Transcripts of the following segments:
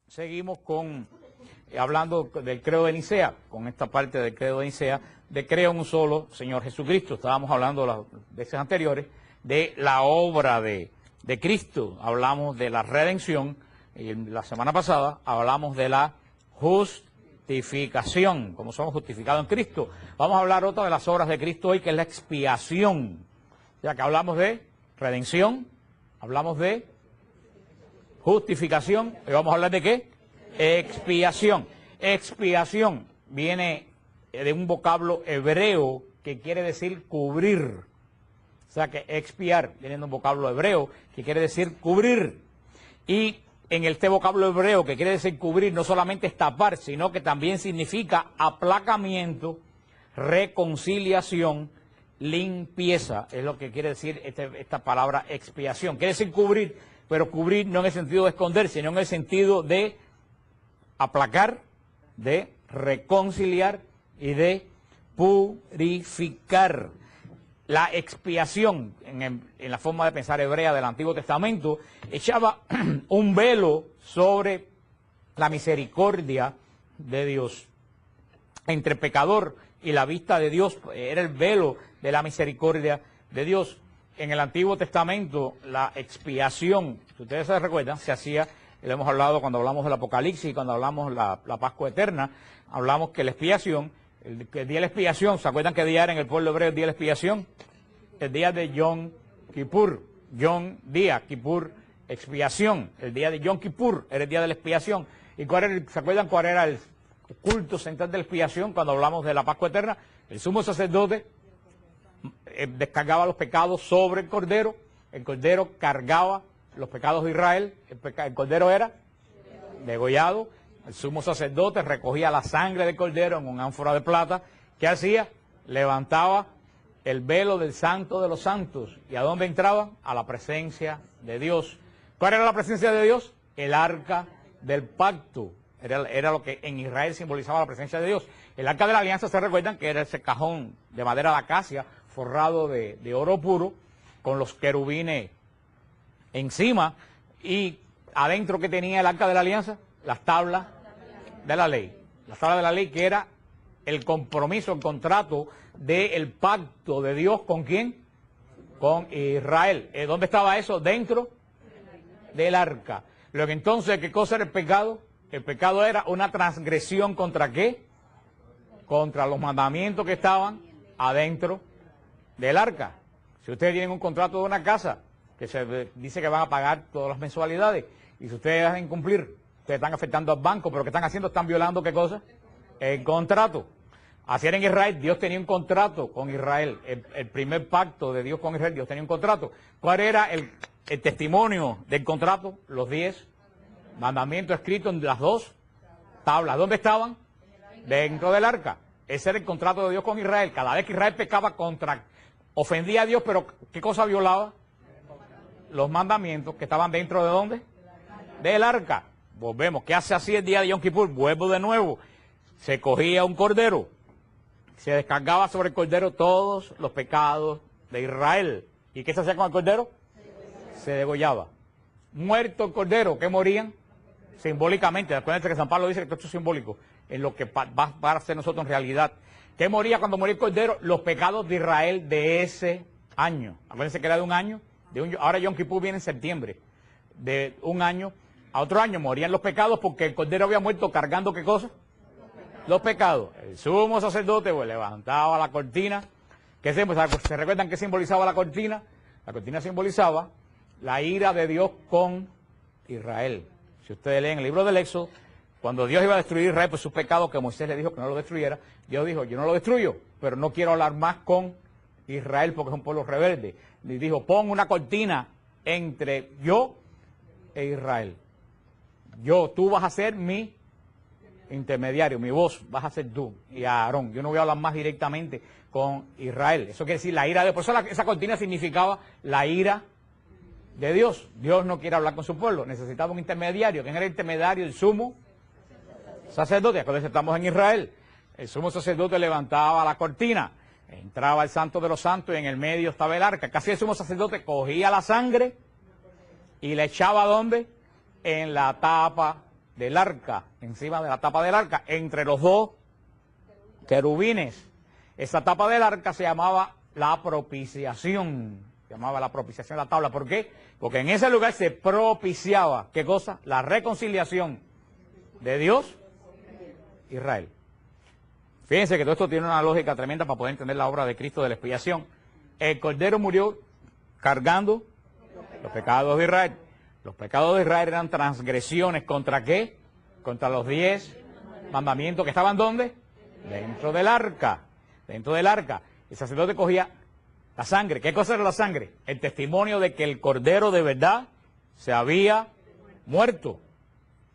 Seguimos hablando del credo de Nicea, con esta parte del credo de Nicea, de creo en un solo Señor Jesucristo. Estábamos hablando las veces anteriores de la obra de Cristo, hablamos de la redención, y la semana pasada hablamos de la justificación, como somos justificados en Cristo. Vamos a hablar otra de las obras de Cristo hoy, que es la expiación. Ya que hablamos de redención, hablamos de justificación, y vamos a hablar de ¿qué? Expiación. Expiación viene de un vocablo hebreo que quiere decir cubrir. O sea que expiar viene de un vocablo hebreo que quiere decir cubrir. Y en este vocablo hebreo que quiere decir cubrir no solamente es tapar, sino que también significa aplacamiento, reconciliación, limpieza. Es lo que quiere decir esta palabra expiación. Quiere decir cubrir, pero cubrir no en el sentido de esconder, sino en el sentido de aplacar, de reconciliar y de purificar. La expiación, en la forma de pensar hebrea del Antiguo Testamento, echaba un velo sobre la misericordia de Dios. Entre pecador y la vista de Dios era el velo de la misericordia de Dios. En el Antiguo Testamento, la expiación, si ustedes se recuerdan, se hacía, lo hemos hablado cuando hablamos del Apocalipsis y cuando hablamos de la Pascua Eterna, hablamos que la expiación, el día de la expiación, ¿se acuerdan qué día era en el pueblo hebreo el día de la expiación? El día de Yom Kippur, Yom día, Kippur, expiación. El día de Yom Kippur era el día de la expiación. ¿Y se acuerdan cuál era el culto central de la expiación cuando hablamos de la Pascua Eterna? El sumo sacerdote descargaba los pecados sobre el cordero cargaba los pecados de Israel, el cordero era degollado, el sumo sacerdote recogía la sangre del cordero en un ánfora de plata. ¿Qué hacía? Levantaba el velo del Santo de los Santos. ¿Y a dónde entraba? A la presencia de Dios. ¿Cuál era la presencia de Dios? El arca del pacto. Era lo que en Israel simbolizaba la presencia de Dios. El arca de la alianza, ¿se recuerdan? Que era ese cajón de madera de acacia forrado de oro puro, con los querubines encima, y adentro que tenía el arca de la alianza, las tablas de la ley. Las tablas de la ley, que era el compromiso, el contrato del pacto de Dios, ¿con quién? Con Israel. ¿Dónde estaba eso? Dentro del arca. Luego entonces, ¿qué cosa era el pecado? El pecado era una transgresión ¿contra qué? Contra los mandamientos que estaban adentro del arca. Si ustedes tienen un contrato de una casa que se dice que van a pagar todas las mensualidades, y si ustedes dejan cumplir, ustedes están afectando al banco, pero ¿qué están haciendo? Están violando ¿qué cosa? El contrato. Así era en Israel. Dios tenía un contrato con Israel. El primer pacto de Dios con Israel, Dios tenía un contrato. ¿Cuál era el testimonio del contrato? Los 10 mandamientos escritos en las 2 tablas. ¿Dónde estaban? Dentro del arca. Ese era el contrato de Dios con Israel. Cada vez que Israel pecaba ofendía a Dios, pero ¿qué cosa violaba? Los mandamientos que estaban dentro ¿de dónde? Del arca. Volvemos. ¿Qué hace así el día de Yom Kippur? Vuelvo de nuevo. Se cogía un cordero, se descargaba sobre el cordero todos los pecados de Israel. ¿Y qué se hacía con el cordero? Se degollaba. Muerto el cordero, ¿qué morían? Simbólicamente. Acuérdense que San Pablo dice que todo esto es simbólico, en lo que va a ser nosotros en realidad. ¿Qué moría cuando moría el cordero? Los pecados de Israel de ese año. Acuérdense que era de un año. Ahora Yom Kippur viene en septiembre. De un año a otro año morían los pecados porque el cordero había muerto cargando ¿qué cosa? Los pecados. El sumo sacerdote levantaba la cortina. ¿Se recuerdan qué simbolizaba la cortina? La cortina simbolizaba la ira de Dios con Israel. Si ustedes leen el libro del Éxodo, cuando Dios iba a destruir Israel por sus pecados, que Moisés le dijo que no lo destruyera, Dios dijo, yo no lo destruyo, pero no quiero hablar más con Israel porque es un pueblo rebelde. Y dijo, pon una cortina entre yo e Israel. Tú vas a ser mi intermediario, mi voz vas a ser tú y a Aarón. Yo no voy a hablar más directamente con Israel. Eso quiere decir la ira de Dios. Por eso esa cortina significaba la ira de Dios. Dios no quiere hablar con su pueblo. Necesitaba un intermediario. ¿Quién era el intermediario? El sumo sacerdote. Acuérdense, estamos en Israel. El sumo sacerdote levantaba la cortina. Entraba el Santo de los Santos y en el medio estaba el arca. Casi el sumo sacerdote cogía la sangre y la echaba ¿dónde? En la tapa del arca, encima de la tapa del arca, entre los dos querubines. Esa tapa del arca se llamaba la propiciación, la tabla. ¿Por qué? Porque en ese lugar se propiciaba, ¿qué cosa? La reconciliación de Dios, Israel. Fíjense que todo esto tiene una lógica tremenda para poder entender la obra de Cristo de la expiación. El Cordero murió cargando los pecados de Israel. Los pecados de Israel eran transgresiones, ¿contra qué? Contra los 10 mandamientos que estaban ¿dónde? Dentro del arca. Dentro del arca. El sacerdote cogía la sangre. ¿Qué cosa era la sangre? El testimonio de que el Cordero de verdad se había muerto.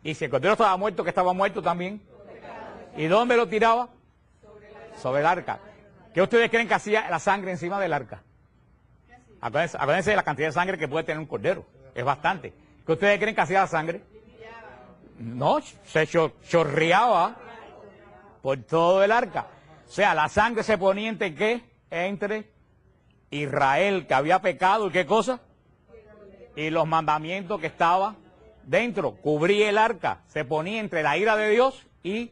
Y si el Cordero estaba muerto, que estaba muerto también. ¿Y dónde lo tiraba? Sobre el arca. ¿Qué ustedes creen que hacía la sangre encima del arca? Acuérdense de la cantidad de sangre que puede tener un cordero. Es bastante. ¿Qué ustedes creen que hacía la sangre? No, se chorreaba por todo el arca. O sea, la sangre se ponía entre ¿qué? Entre Israel, que había pecado, ¿y qué cosa? Y los mandamientos que estaban dentro. Cubría el arca. Se ponía entre la ira de Dios y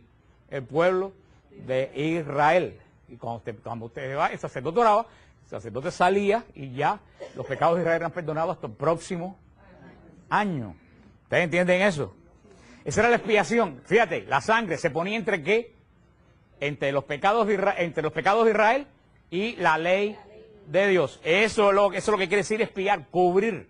el pueblo de Israel. Y cuando usted va, el sacerdote oraba, el sacerdote salía y ya los pecados de Israel eran perdonados hasta el próximo año. ¿Ustedes entienden eso? Esa era la expiación. Fíjate, la sangre se ponía entre ¿qué? Entre los pecados de Israel y la ley de Dios. Eso es lo que quiere decir expiar, cubrir.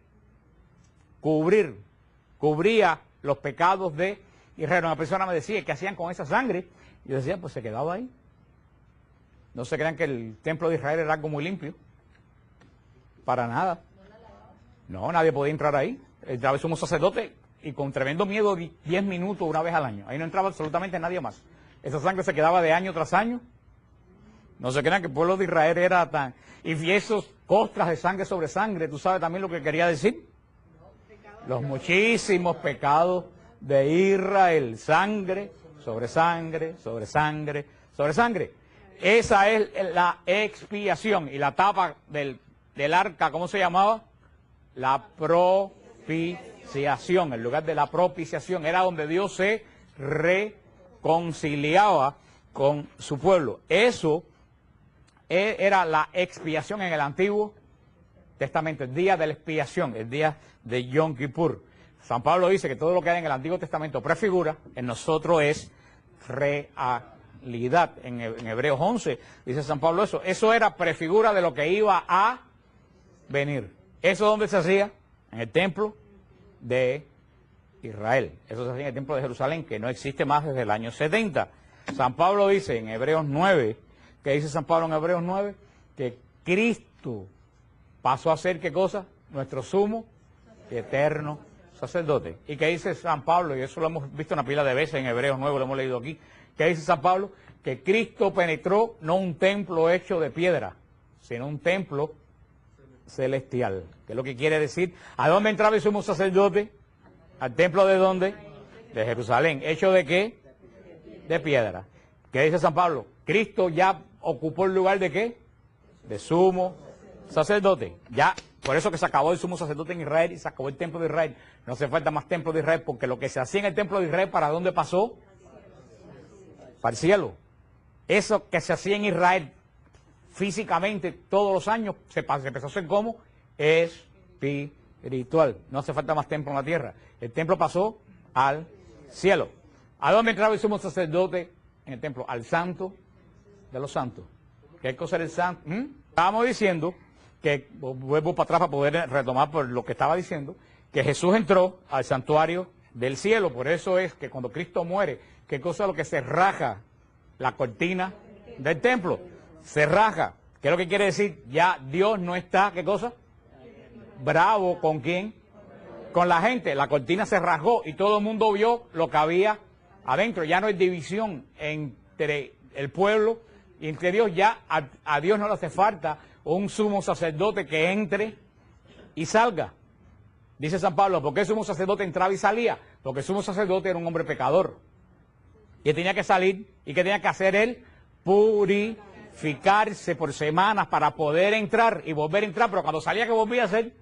Cubría los pecados de Israel. Una persona me decía, ¿qué hacían con esa sangre? Y yo decía, pues se quedaba ahí. No se crean que el templo de Israel era algo muy limpio. Para nada. No, nadie podía entrar ahí. Entraba el sumo sacerdote y con tremendo miedo 10 minutos una vez al año. Ahí no entraba absolutamente nadie más. Esa sangre se quedaba de año tras año. No se crean que el pueblo de Israel era tan... Y esos costras de sangre sobre sangre, ¿tú sabes también lo que quería decir? Los muchísimos pecados de Israel. Sangre sobre sangre, sobre sangre, sobre sangre. Esa es la expiación. Y la tapa del arca, ¿cómo se llamaba? La propiciación. El lugar de la propiciación era donde Dios se reconciliaba con su pueblo. Eso era la expiación en el Antiguo Testamento, el día de la expiación, el día de Yom Kippur. San Pablo dice que todo lo que hay en el Antiguo Testamento prefigura, en nosotros es realidad. En Hebreos 11 dice San Pablo eso. Eso era prefigura de lo que iba a venir. ¿Eso dónde se hacía? En el templo de Israel. Eso se hacía en el templo de Jerusalén, que no existe más desde el año 70. San Pablo dice en Hebreos 9, ¿qué dice San Pablo en Hebreos 9? Que Cristo pasó a ser, ¿qué cosa? Nuestro sumo y eterno sacerdote. ¿Y qué dice San Pablo? Y eso lo hemos visto una pila de veces en Hebreos 9, lo hemos leído aquí. ¿Qué dice San Pablo? Que Cristo penetró no un templo hecho de piedra, sino un templo celestial. ¿Qué es lo que quiere decir? ¿A dónde entraba el sumo sacerdote? ¿Al templo de dónde? De Jerusalén. ¿Hecho de qué? De piedra. ¿Qué dice San Pablo? Cristo ya ocupó el lugar de qué? De sumo sacerdote. Ya, por eso que se acabó el sumo sacerdote en Israel y se acabó el templo de Israel. No hace falta más templo de Israel, porque lo que se hacía en el templo de Israel, ¿para dónde pasó? Para el cielo. Eso que se hacía en Israel físicamente todos los años, se empezó a hacer como espiritual. No hace falta más templo en la tierra. El templo pasó al cielo. ¿A dónde entraba el sumo sacerdote en el templo? Al santo de los santos. ¿Qué cosa era el santo? Estábamos diciendo que, vuelvo para atrás para poder retomar por lo que estaba diciendo, que Jesús entró al santuario del cielo. Por eso es que cuando Cristo muere, ¿qué cosa es lo que se raja? La cortina del templo. Se raja. ¿Qué es lo que quiere decir? Ya Dios no está, ¿qué cosa? Bravo. ¿Con quién? Con la gente. La cortina se rasgó y todo el mundo vio lo que había adentro. Ya no hay división entre el pueblo y entre Dios. Ya a Dios no le hace falta un sumo sacerdote que entre y salga. Dice San Pablo, ¿por qué el sumo sacerdote entraba y salía? Porque el sumo sacerdote era un hombre pecador. Y él tenía que salir. ¿Y qué tenía que hacer él? Purificarse por semanas para poder entrar y volver a entrar. Pero cuando salía, ¿qué volvía a hacer?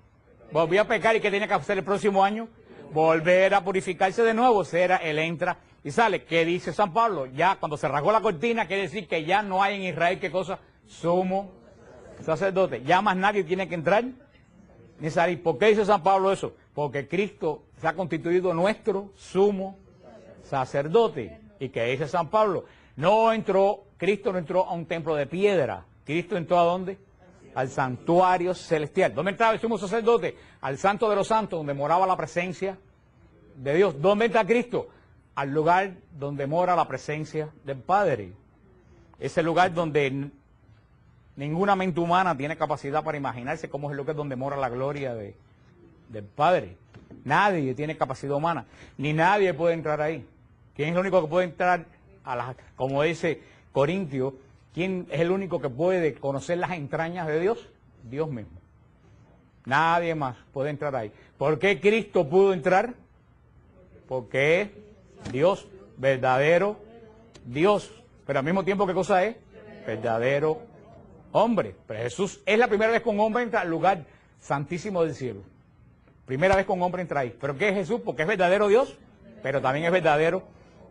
Volvía a pecar. ¿Y qué tenía que hacer el próximo año? volver a purificarse de nuevo. Él entra y sale. ¿Qué dice San Pablo? Ya cuando se rasgó la cortina, quiere decir que ya no hay en Israel, ¿qué cosa? Sumo sacerdote. Ya más nadie tiene que entrar ni salir. ¿Por qué dice San Pablo eso? Porque Cristo se ha constituido nuestro sumo sacerdote. ¿Y qué dice San Pablo? Cristo no entró a un templo de piedra. Cristo entró ¿a dónde? Al santuario celestial. ¿Dónde entraba el sumo sacerdote? Al santo de los santos, donde moraba la presencia de Dios. ¿Dónde entra Cristo? Al lugar donde mora la presencia del Padre. Ese lugar donde ninguna mente humana tiene capacidad para imaginarse cómo es el lugar donde mora la gloria del Padre. Nadie tiene capacidad humana, ni nadie puede entrar ahí. ¿Quién es el único que puede entrar como dice Corintios, quién es el único que puede conocer las entrañas de Dios? Dios mismo. Nadie más puede entrar ahí. ¿Por qué Cristo pudo entrar? Porque es Dios, verdadero Dios. Pero al mismo tiempo, ¿qué cosa es? Verdadero hombre. Pero Jesús es la primera vez que un hombre entra al lugar santísimo del cielo. Primera vez que un hombre entra ahí. ¿Pero qué es Jesús? Porque es verdadero Dios, pero también es verdadero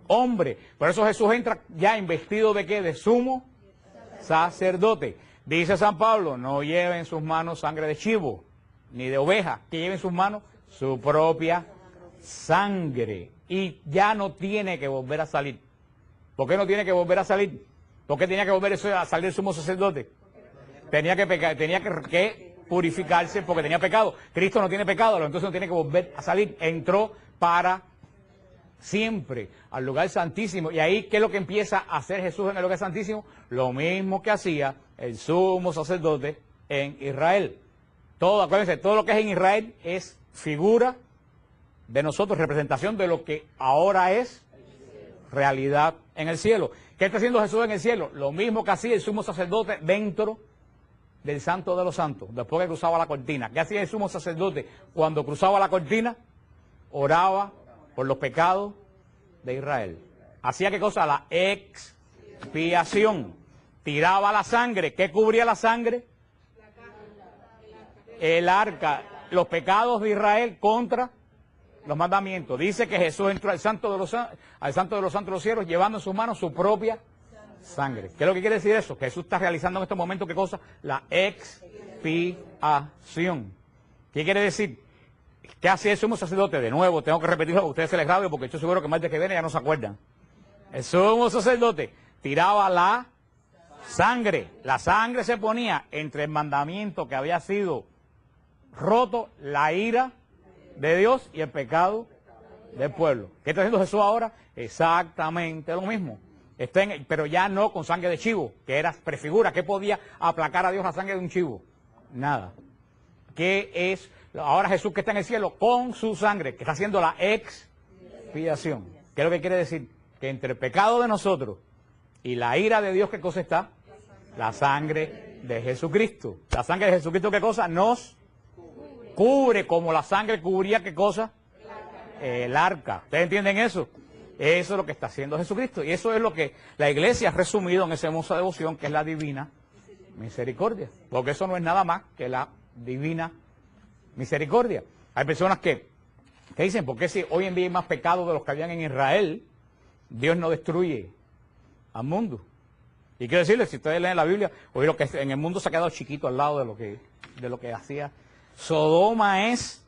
hombre. Por eso Jesús entra ya investido de ¿qué? De sumo sacerdote. Dice San Pablo, no lleve en sus manos sangre de chivo, ni de oveja, que lleve en sus manos su propia sangre. Y ya no tiene que volver a salir. ¿Por qué no tiene que volver a salir? ¿Por qué tenía que volver a salir el sumo sacerdote? Tenía que purificarse porque tenía pecado. Cristo no tiene pecado, entonces no tiene que volver a salir. Entró para siempre al lugar santísimo. Y ahí, ¿qué es lo que empieza a hacer Jesús en el lugar santísimo? Lo mismo que hacía el sumo sacerdote en Israel. Acuérdense, todo lo que es en Israel es figura de nosotros, representación de lo que ahora es realidad en el cielo. ¿Qué está haciendo Jesús en el cielo? Lo mismo que hacía el sumo sacerdote dentro del Santo de los Santos, después que cruzaba la cortina. ¿Qué hacía el sumo sacerdote cuando cruzaba la cortina? Oraba por los pecados de Israel. ¿Hacía qué cosa? La expiación. Tiraba la sangre. ¿Qué cubría la sangre? El arca. Los pecados de Israel contra los mandamientos. Dice que Jesús entró al Santo de los Santos de los cielos llevando en sus manos su propia sangre. ¿Qué es lo que quiere decir eso? Que Jesús está realizando en estos momentos, ¿qué cosa? La expiación. ¿Qué quiere decir? ¿Qué hacía el sumo sacerdote? De nuevo, tengo que repetirlo a ustedes se les grave porque estoy seguro que más de que viene ya no se acuerdan. El sumo sacerdote tiraba la sangre. La sangre se ponía entre el mandamiento que había sido roto, la ira de Dios y el pecado del pueblo. ¿Qué está haciendo Jesús ahora? Exactamente lo mismo. Pero ya no con sangre de chivo, que era prefigura. ¿Qué podía aplacar a Dios la sangre de un chivo? Nada. ¿Qué es? Ahora Jesús que está en el cielo con su sangre, que está haciendo la expiación. ¿Qué es lo que quiere decir? Que entre el pecado de nosotros y la ira de Dios, ¿qué cosa está? La sangre de Jesucristo. La sangre de Jesucristo, ¿qué cosa? Nos cubre como la sangre cubría, ¿qué cosa? El arca. ¿Ustedes entienden eso? Eso es lo que está haciendo Jesucristo. Y eso es lo que la iglesia ha resumido en esa hermosa devoción, que es la divina misericordia. Porque eso no es nada más que la divina misericordia. Hay personas que dicen, ¿por qué si hoy en día hay más pecados de los que habían en Israel, Dios no destruye al mundo? Y quiero decirles, si ustedes leen la Biblia, hoy lo que en el mundo se ha quedado chiquito al lado de lo que hacía. Sodoma es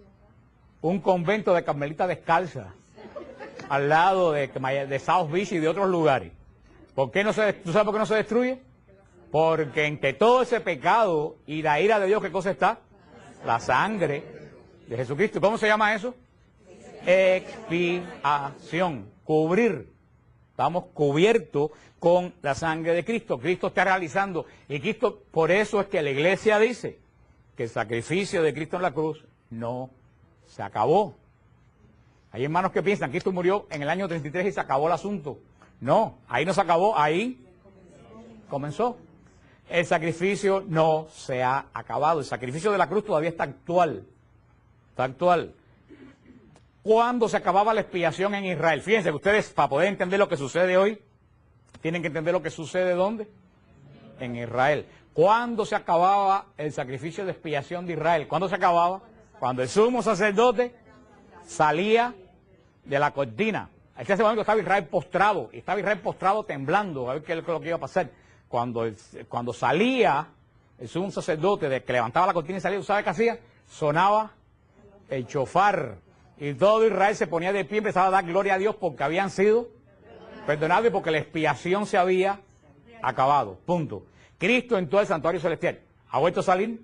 un convento de carmelitas descalzas al lado de South Beach y de otros lugares. ¿Por qué ¿Tú sabes por qué no se destruye? Porque entre todo ese pecado y la ira de Dios, ¿qué cosa está? La sangre de Jesucristo. ¿Cómo se llama eso? Expiación. Cubrir. Estamos cubiertos con la sangre de Cristo. Cristo está realizando. Y Cristo, por eso es que la iglesia dice que el sacrificio de Cristo en la cruz no se acabó. Hay hermanos que piensan que Cristo murió en el año 33 y se acabó el asunto. No, ahí no se acabó, ahí comenzó. El sacrificio no se ha acabado. El sacrificio de la cruz todavía está actual. Está actual. ¿Cuándo se acababa la expiación en Israel? Fíjense que ustedes, para poder entender lo que sucede hoy, tienen que entender lo que sucede ¿dónde? En Israel. ¿Cuándo se acababa el sacrificio de expiación de Israel? ¿Cuándo se acababa? Cuando el sumo sacerdote salía de la cortina. En ese momento estaba Israel postrado temblando, a ver qué es lo que iba a pasar. Cuando salía el sumo sacerdote, de que levantaba la cortina y salía, ¿sabes qué hacía? Sonaba el shofar. Y todo Israel se ponía de pie y empezaba a dar gloria a Dios porque habían sido perdonados y porque la expiación se había acabado. Punto. Cristo entró al santuario celestial. ¿Ha vuelto a salir?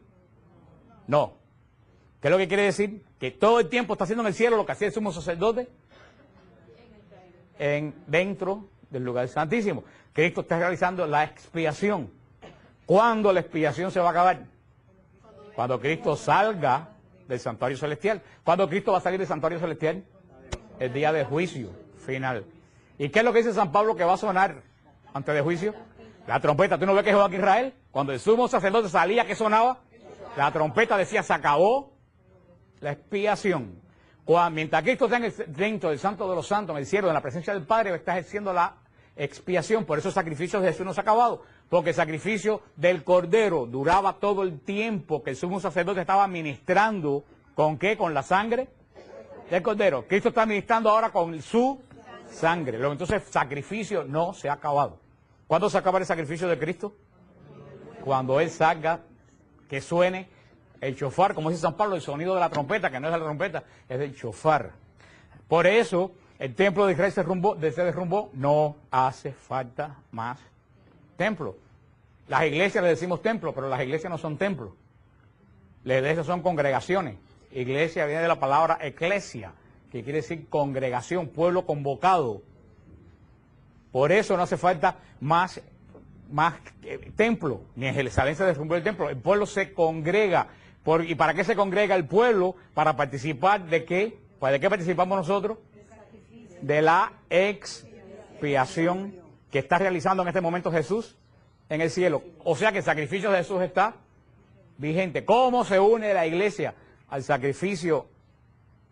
No. ¿Qué es lo que quiere decir? Que todo el tiempo está haciendo en el cielo lo que hacía el sumo sacerdote dentro del lugar santísimo. Cristo está realizando la expiación. ¿Cuándo la expiación se va a acabar? Cuando Cristo salga del santuario celestial. ¿Cuándo Cristo va a salir del santuario celestial? El día de juicio final. ¿Y qué es lo que dice San Pablo que va a sonar antes de juicio? La trompeta. ¿Tú no ves que Jehová aquí Israel? Cuando el sumo sacerdote salía, ¿qué sonaba? La trompeta decía, se acabó la expiación. Mientras Cristo está dentro del Santo de los Santos, en el cielo, en la presencia del Padre, está ejerciendo la expiación. Por eso el sacrificio de Jesús no se ha acabado. Porque el sacrificio del Cordero duraba todo el tiempo que el sumo sacerdote estaba ministrando. ¿Con qué? Con la sangre del Cordero. Cristo está ministrando ahora con su sangre. Entonces el sacrificio no se ha acabado. ¿Cuándo se acaba el sacrificio de Cristo? Cuando Él salga, que suene el shofar, como dice San Pablo, el sonido de la trompeta, que no es la trompeta, es el shofar. Por eso el templo de Israel se derrumbó, no hace falta más templo. Las iglesias le decimos templo, pero las iglesias no son templos. Las iglesias son congregaciones. Iglesia viene de la palabra eclesia, que quiere decir congregación, pueblo convocado. Por eso no hace falta más templo, ni en Jerusalén se derrumbó el templo. El pueblo se congrega. ¿Y para qué se congrega el pueblo? Para participar de qué. ¿De qué participamos nosotros? De la expiación que está realizando en este momento Jesús en el cielo. O sea que el sacrificio de Jesús está vigente. ¿Cómo se une la iglesia al sacrificio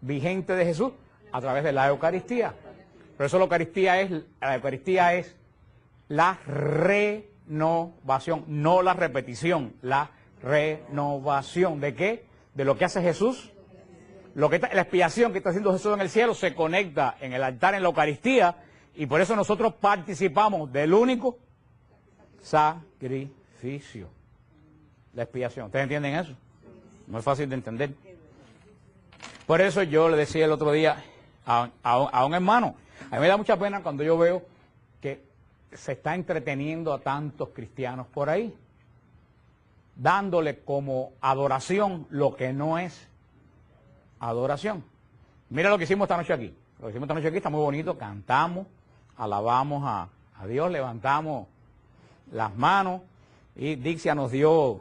vigente de Jesús? A través de la Eucaristía. Por eso la Eucaristía es la renovación, no la repetición, la renovación. ¿De qué? De lo que hace Jesús. La expiación que está haciendo Jesús en el cielo se conecta en el altar, en la Eucaristía, y por eso nosotros participamos del único sacrificio. La expiación. ¿Ustedes entienden eso? No es fácil de entender. Por eso yo le decía el otro día a un hermano, a mí me da mucha pena cuando yo veo que se está entreteniendo a tantos cristianos por ahí, dándole como adoración lo que no es adoración. Mira lo que hicimos esta noche aquí. Lo que hicimos esta noche aquí está muy bonito. Cantamos, alabamos a Dios, levantamos las manos y Dixia nos dio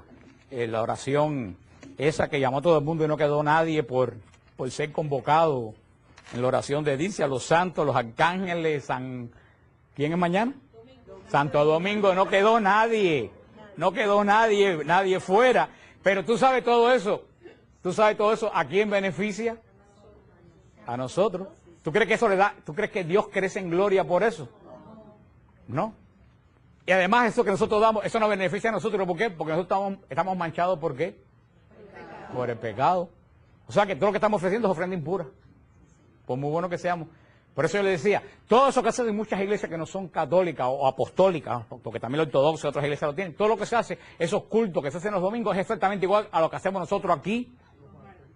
la oración esa que llamó a todo el mundo y no quedó nadie por ser convocado en la oración de Dixia. Los santos, los arcángeles, ¿quién es mañana? Santo Domingo, no quedó nadie. No quedó nadie fuera. Pero tú sabes todo eso. ¿A quién beneficia? A nosotros. ¿Tú crees que eso tú crees que Dios crece en gloria por eso? No. Y además eso que nosotros damos, eso nos beneficia a nosotros. ¿Por qué? Porque nosotros estamos manchados, ¿por qué? Por el pecado. O sea que todo lo que estamos ofreciendo es ofrenda impura. Por muy bueno que seamos. Por eso yo le decía, todo eso que hacen en muchas iglesias que no son católicas o apostólicas, porque también los ortodoxos y otras iglesias lo tienen, todo lo que se hace, esos cultos que se hacen los domingos es exactamente igual a lo que hacemos nosotros aquí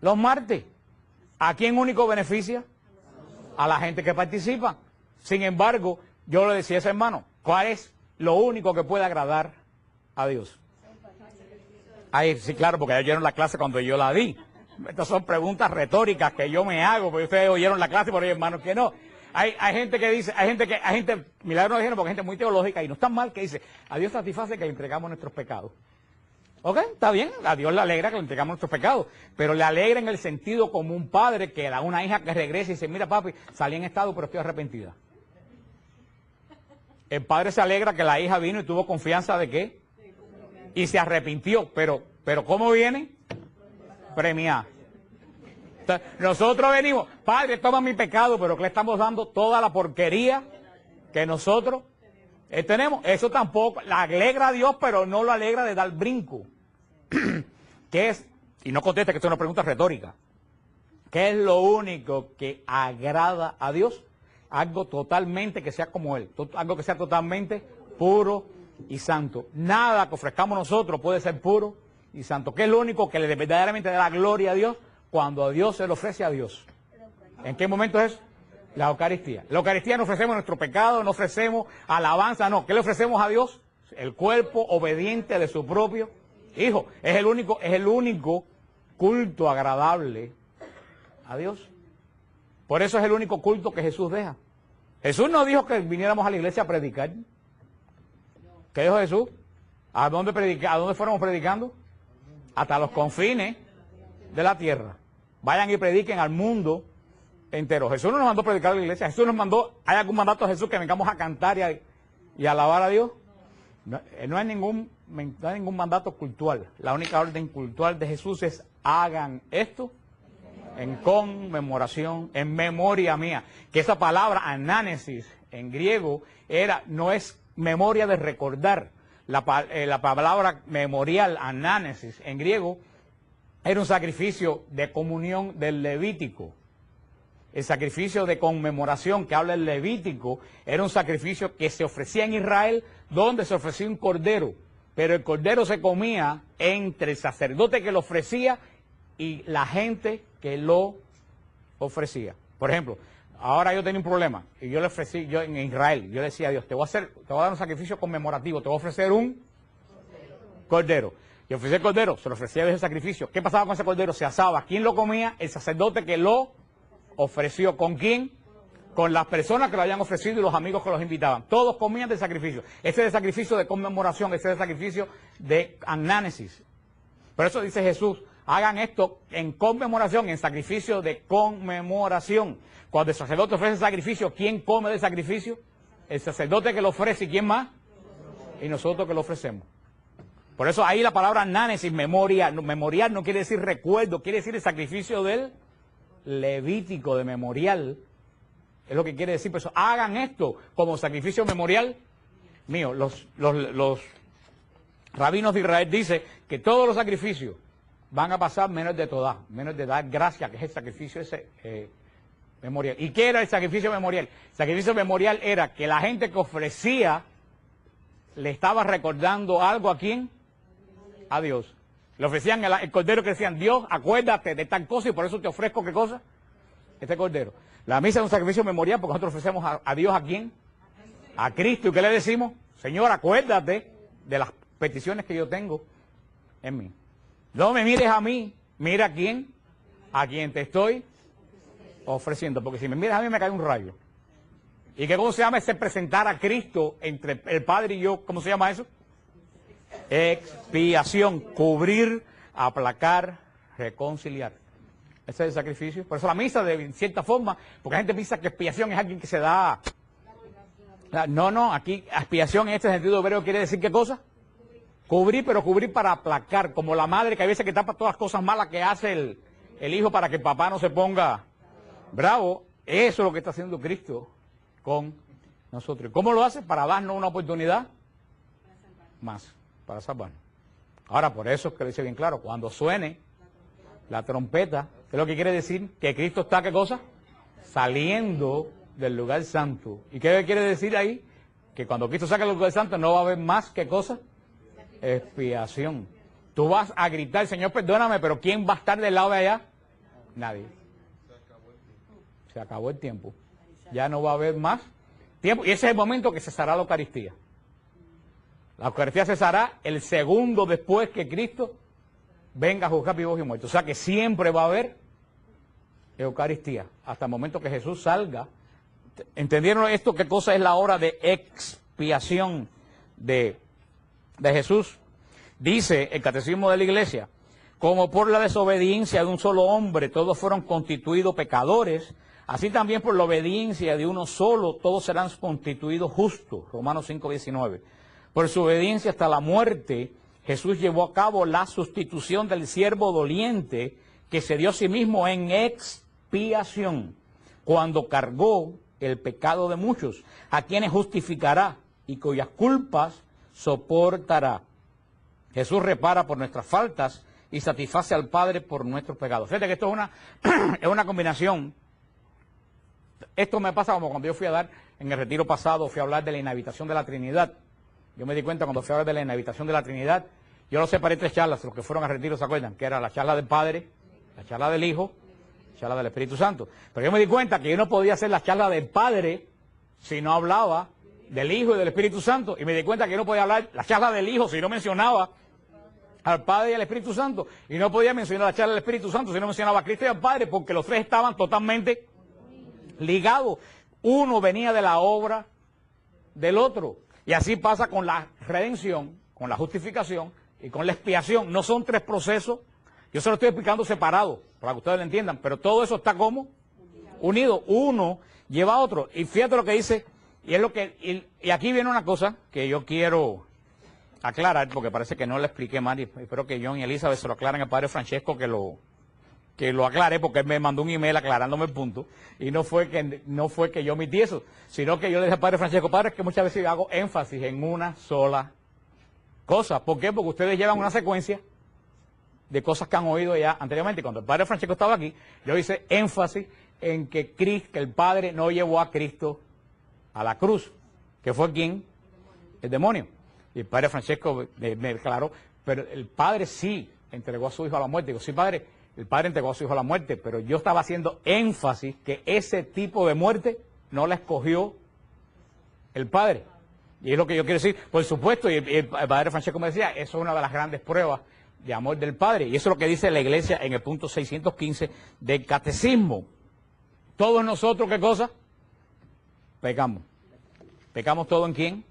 los martes. ¿A quién único beneficia? A la gente que participa. Sin embargo, yo le decía a ese hermano, ¿cuál es lo único que puede agradar a Dios? Ahí sí, claro, porque ellos oyeron la clase cuando yo la di. Estas son preguntas retóricas que yo me hago, porque ustedes oyeron la clase, pero hay hermanos que no. Hay gente que dice, hay gente, milagro no dijeron porque hay gente muy teológica y no está mal, que dice, a Dios satisface que le entregamos nuestros pecados. ¿Ok? Está bien, a Dios le alegra que le entregamos nuestros pecados, pero le alegra en el sentido como un padre que da una hija que regresa y dice, mira papi, salí en estado pero estoy arrepentida. El padre se alegra que la hija vino y tuvo confianza de qué, y se arrepintió, pero ¿cómo viene? Premiar. Entonces, nosotros venimos, padre, toma mi pecado, pero que le estamos dando toda la porquería que nosotros tenemos. Eso tampoco, la alegra a Dios, pero no lo alegra de dar brinco. ¿Qué es? Y no conteste que esto es una pregunta retórica. ¿Qué es lo único que agrada a Dios? Algo totalmente que sea como Él, algo que sea totalmente puro y santo. Nada que ofrezcamos nosotros puede ser puro y santo. ¿Qué es lo único que le verdaderamente da la gloria a Dios? Cuando a Dios se le ofrece a Dios. ¿En qué momento es eso? La Eucaristía. La Eucaristía no ofrecemos nuestro pecado, no ofrecemos alabanza, no. ¿Qué le ofrecemos a Dios? El cuerpo obediente de su propio Hijo. Es el único culto agradable a Dios. Por eso es el único culto que Jesús deja. Jesús no dijo que viniéramos a la iglesia a predicar. ¿Qué dijo Jesús? ¿A dónde fuéramos predicando? Hasta los confines de la tierra. Vayan y prediquen al mundo entero. Jesús no nos mandó a predicar a la iglesia. Jesús nos mandó, ¿hay algún mandato de Jesús que vengamos a cantar y a alabar a Dios? No hay ningún mandato cultural. La única orden cultural de Jesús es: hagan esto en conmemoración, en memoria mía. Que esa palabra anánesis en griego no es memoria de recordar. La palabra memorial, anánesis en griego, era un sacrificio de comunión del Levítico. El sacrificio de conmemoración que habla el Levítico era un sacrificio que se ofrecía en Israel, donde se ofrecía un cordero, pero el cordero se comía entre el sacerdote que lo ofrecía y la gente que lo ofrecía. Por ejemplo, ahora yo tenía un problema y yo le ofrecí, yo en Israel, yo le decía a Dios, te voy a dar un sacrificio conmemorativo, te voy a ofrecer un cordero. Y ofrecí el cordero, se lo ofrecía a Dios el sacrificio. ¿Qué pasaba con ese cordero? Se asaba. ¿Quién lo comía? El sacerdote que lo ofreció. ¿Con quién? Con las personas que lo habían ofrecido y los amigos que los invitaban. Todos comían del sacrificio. Ese es el sacrificio de conmemoración, ese es el sacrificio de anánesis. Por eso dice Jesús, hagan esto en conmemoración, en sacrificio de conmemoración. Cuando el sacerdote ofrece el sacrificio, ¿quién come del sacrificio? El sacerdote que lo ofrece, ¿y quién más? Y nosotros que lo ofrecemos. Por eso ahí la palabra anánesis, memorial no quiere decir recuerdo, quiere decir el sacrificio del Levítico, de memorial. Es lo que quiere decir. Por eso hagan esto como sacrificio memorial mío. Los rabinos de Israel dicen que todos los sacrificios van a pasar menos de Todá, menos de dar gracia, que es el sacrificio ese memorial. ¿Y qué era el sacrificio memorial? El sacrificio memorial era que la gente que ofrecía le estaba recordando algo ¿a quién? A Dios. Le ofrecían el cordero, que decían: Dios, acuérdate de tal cosa y por eso te ofrezco, ¿qué cosa? Este cordero. La misa es un sacrificio memorial porque nosotros ofrecemos a Dios ¿a quién? A Cristo. ¿Y qué le decimos? Señor, acuérdate de las peticiones que yo tengo en mí. No me mires a mí, mira a quién, a quien te estoy ofreciendo. Porque si me miras a mí me cae un rayo. ¿Y qué cómo se llama ese presentar a Cristo entre el Padre y yo? ¿Cómo se llama eso? Expiación, cubrir, aplacar, reconciliar. Ese es el sacrificio. Por eso la misa, de cierta forma, porque la gente piensa que expiación es alguien que se da. No, aquí expiación en este sentido hebreo quiere decir ¿qué cosa? Cubrir, pero cubrir para aplacar, como la madre que a veces que tapa todas las cosas malas que hace el hijo para que el papá no se ponga bravo. Eso es lo que está haciendo Cristo con nosotros. ¿Cómo lo hace? Para darnos una oportunidad más, para salvarnos. Ahora, por eso es que lo dice bien claro, cuando suene la trompeta, ¿qué es lo que quiere decir? Que Cristo está, ¿qué cosa? Saliendo del lugar santo. ¿Y qué quiere decir ahí? Que cuando Cristo saca del lugar santo no va a haber más, ¿qué cosa? Expiación. Tú vas a gritar: Señor, perdóname, pero ¿quién va a estar del lado de allá? Nadie. Se acabó el tiempo. Ya no va a haber más tiempo. Y ese es el momento que cesará la Eucaristía. La Eucaristía cesará el segundo después que Cristo venga a juzgar vivos y muertos. O sea que siempre va a haber Eucaristía, hasta el momento que Jesús salga. ¿Entendieron esto? ¿Qué cosa es la hora de expiación de Jesús? Dice el Catecismo de la Iglesia: como por la desobediencia de un solo hombre todos fueron constituidos pecadores, así también por la obediencia de uno solo todos serán constituidos justos. Romanos 5:19. Por su obediencia hasta la muerte, Jesús llevó a cabo la sustitución del siervo doliente que se dio a sí mismo en expiación, cuando cargó el pecado de muchos, a quienes justificará y cuyas culpas soportará. Jesús repara por nuestras faltas y satisface al Padre por nuestros pecados. Fíjate que esto es es una combinación. Esto me pasa como cuando yo fui a dar, en el retiro pasado, fui a hablar de la inhabitación de la Trinidad. Yo me di cuenta cuando fui a hablar de la inhabitación de la Trinidad, yo lo separé en 3 charlas, los que fueron al retiro se acuerdan, que era la charla del Padre, la charla del Hijo, la charla del Espíritu Santo. Pero yo me di cuenta que yo no podía hacer la charla del Padre si no hablaba del Hijo y del Espíritu Santo. Y me di cuenta que yo no podía hablar la charla del Hijo si no mencionaba al Padre y al Espíritu Santo. Y no podía mencionar la charla del Espíritu Santo si no mencionaba a Cristo y al Padre, porque los 3 estaban totalmente ligados. Uno venía de la obra del otro. Y así pasa con la redención, con la justificación y con la expiación. No son 3 procesos. Yo se lo estoy explicando separado, para que ustedes lo entiendan. Pero todo eso está como unido. Uno lleva a otro. Y fíjate lo que dice. Y es lo que y aquí viene una cosa que yo quiero aclarar, porque parece que no le expliqué mal. Y espero que John y Elizabeth se lo aclaren al Padre Francesco, que lo aclare, porque él me mandó un email aclarándome el punto, y no fue que yo omití eso, sino que yo le dije al Padre Francesco, Padre, es que muchas veces hago énfasis en una sola cosa. ¿Por qué? Porque ustedes llevan una secuencia de cosas que han oído ya anteriormente. Cuando el Padre Francesco estaba aquí, yo hice énfasis en que el Padre no llevó a Cristo a la cruz, que fue ¿quién? El demonio. Y el Padre Francesco me declaró, pero el Padre sí entregó a su Hijo a la muerte. Digo, sí, Padre, el Padre entregó a su Hijo a la muerte, pero yo estaba haciendo énfasis que ese tipo de muerte no la escogió el Padre. Y es lo que yo quiero decir. Por supuesto, y el Padre Francesco me decía, eso es una de las grandes pruebas de amor del Padre. Y eso es lo que dice la Iglesia en el punto 615 del Catecismo. Todos nosotros, ¿qué cosa? Pecamos. ¿Pecamos todo en quién?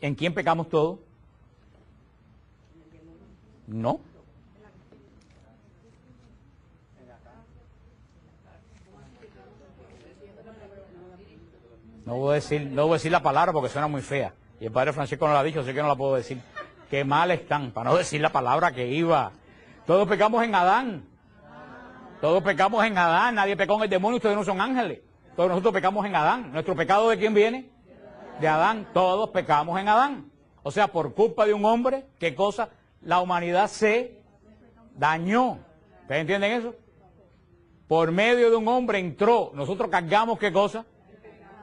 ¿En quién pecamos todo? No. No voy a decir la palabra porque suena muy fea. Y el Padre Francisco no la ha dicho, así que no la puedo decir. Qué mal están, para no decir la palabra que iba. Todos pecamos en Adán. Todos pecamos en Adán. Nadie pecó en el demonio, ustedes no son ángeles. Todos nosotros pecamos en Adán. ¿Nuestro pecado de quién viene? De Adán. Todos pecamos en Adán. O sea, por culpa de un hombre, ¿qué cosa? La humanidad se dañó. ¿Ustedes entienden eso? Por medio de un hombre entró. Nosotros cargamos, ¿qué cosa?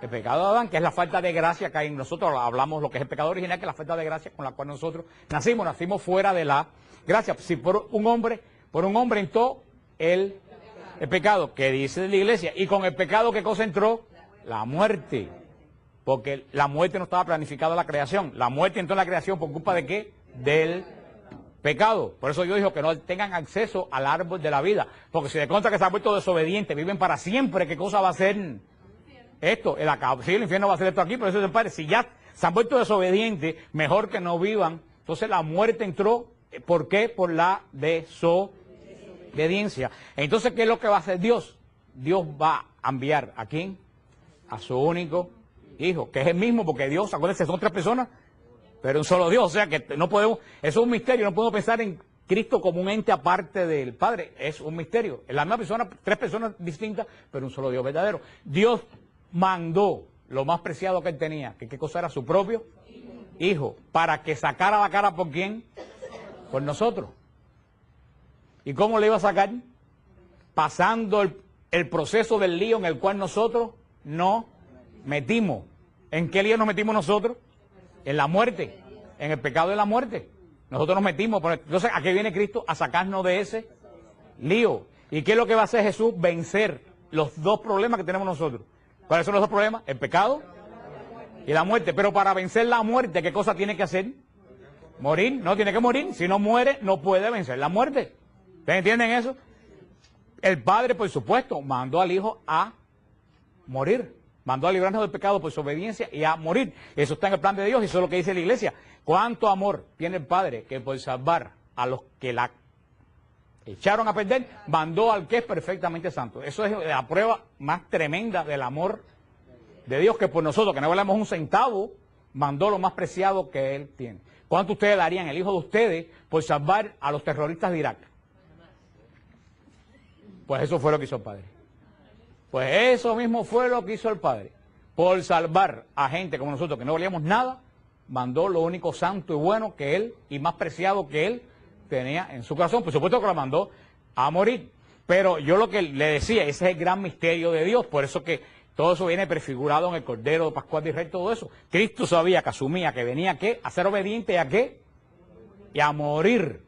El pecado de Adán, que es la falta de gracia que hay en nosotros. Hablamos lo que es el pecado original, que es la falta de gracia con la cual nosotros nacimos fuera de la gracia. Si por un hombre entró el pecado, que dice la Iglesia, y con el pecado, ¿qué cosa entró? La muerte. Porque la muerte no estaba planificada en la creación. La muerte entró en la creación por culpa de ¿qué? Del pecado. Por eso yo digo que no tengan acceso al árbol de la vida. Porque si de contra que se han vuelto desobedientes, viven para siempre, ¿qué cosa va a ser esto? Sí, el infierno va a ser esto aquí, pero eso es el Padre. Si ya se han vuelto desobedientes, mejor que no vivan. Entonces la muerte entró, ¿por qué? Por la desobediencia. Entonces, ¿qué es lo que va a hacer Dios? Dios va a enviar ¿a quién? A su único Hijo, que es el mismo, porque Dios, acuérdense, son 3 personas, pero un solo Dios. O sea que no podemos, eso es un misterio, no podemos pensar en Cristo como un ente aparte del Padre, es un misterio. Es la misma persona, 3 personas distintas, pero un solo Dios verdadero. Dios mandó lo más preciado que él tenía, que qué cosa era, su propio Hijo, para que sacara la cara por quién, por nosotros. ¿Y cómo le iba a sacar? Pasando el proceso del lío en el cual nosotros no metimos. ¿En qué lío nos metimos nosotros? En la muerte, en el pecado de la muerte. Nosotros nos metimos. Entonces, ¿a qué viene Cristo? A sacarnos de ese lío. ¿Y qué es lo que va a hacer Jesús? Vencer los 2 problemas que tenemos nosotros. ¿Cuáles son los 2 problemas? El pecado y la muerte. Pero para vencer la muerte, ¿qué cosa tiene que hacer? Morir. No, tiene que morir. Si no muere, no puede vencer la muerte. ¿Ustedes entienden eso? El Padre, por supuesto, mandó al Hijo a morir. Mandó a librarnos del pecado por su obediencia y a morir. Eso está en el plan de Dios y eso es lo que dice la Iglesia. ¿Cuánto amor tiene el Padre que por salvar a los que la echaron a perder, mandó al que es perfectamente santo? Eso es la prueba más tremenda del amor de Dios, que por nosotros, que no valemos un centavo, mandó lo más preciado que Él tiene. ¿Cuánto ustedes darían el hijo de ustedes por salvar a los terroristas de Irak? Pues eso fue lo que hizo el Padre. Pues eso mismo fue lo que hizo el Padre. Por salvar a gente como nosotros, que no valíamos nada, mandó lo único santo y bueno que Él, y más preciado que Él, tenía en su corazón. Por supuesto que lo mandó a morir. Pero yo lo que le decía, ese es el gran misterio de Dios. Por eso que todo eso viene prefigurado en el Cordero Pascual de Israel, todo eso. Cristo sabía que asumía que venía ¿a qué? A ser obediente y ¿a qué? Y a morir.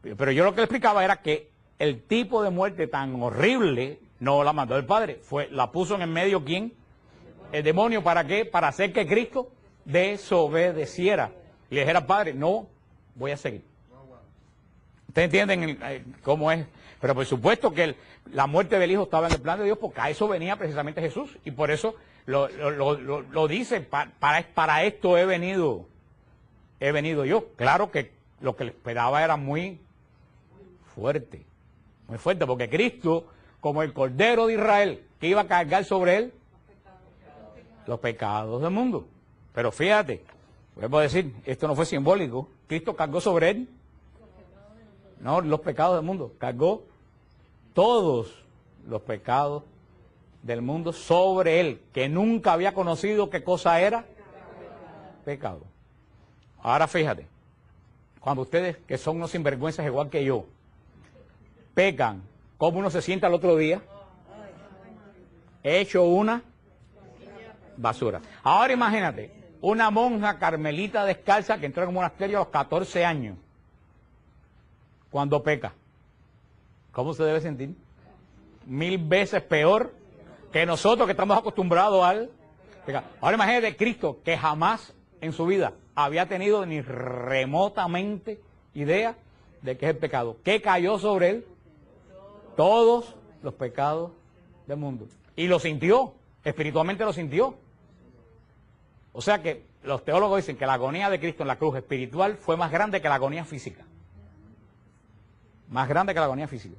Pero yo lo que le explicaba era que el tipo de muerte tan horrible no la mandó el Padre. La puso en el medio ¿quién? El demonio. ¿Para qué? Para hacer que Cristo desobedeciera. Y le dijera al Padre, no, voy a seguir. ¿Ustedes entienden cómo es? Pero por supuesto que la muerte del Hijo estaba en el plan de Dios, porque a eso venía precisamente Jesús. Y por eso lo dice, para esto he venido yo. Claro que lo que le esperaba era muy fuerte, porque Cristo, como el Cordero de Israel, que iba a cargar sobre él los pecados del mundo. Pero fíjate, vuelvo a decir, esto no fue simbólico. Cristo cargó sobre él, no los pecados del mundo, cargó todos los pecados del mundo sobre él, que nunca había conocido qué cosa era pecado. Ahora fíjate, cuando ustedes, que son unos sinvergüenzas igual que yo, pecan, ¿cómo uno se siente al otro día? Hecho una basura. Ahora imagínate, una monja carmelita descalza que entró en un monasterio a los 14 años, cuando peca, ¿cómo se debe sentir? 1000 veces peor que nosotros que estamos acostumbrados al pecado. Ahora imagínate Cristo, que jamás en su vida había tenido ni remotamente idea de qué es el pecado. ¿Qué cayó sobre él? Todos los pecados del mundo. Y lo sintió, espiritualmente lo sintió. O sea que los teólogos dicen que la agonía de Cristo en la cruz espiritual fue más grande que la agonía física. Más grande que la agonía física.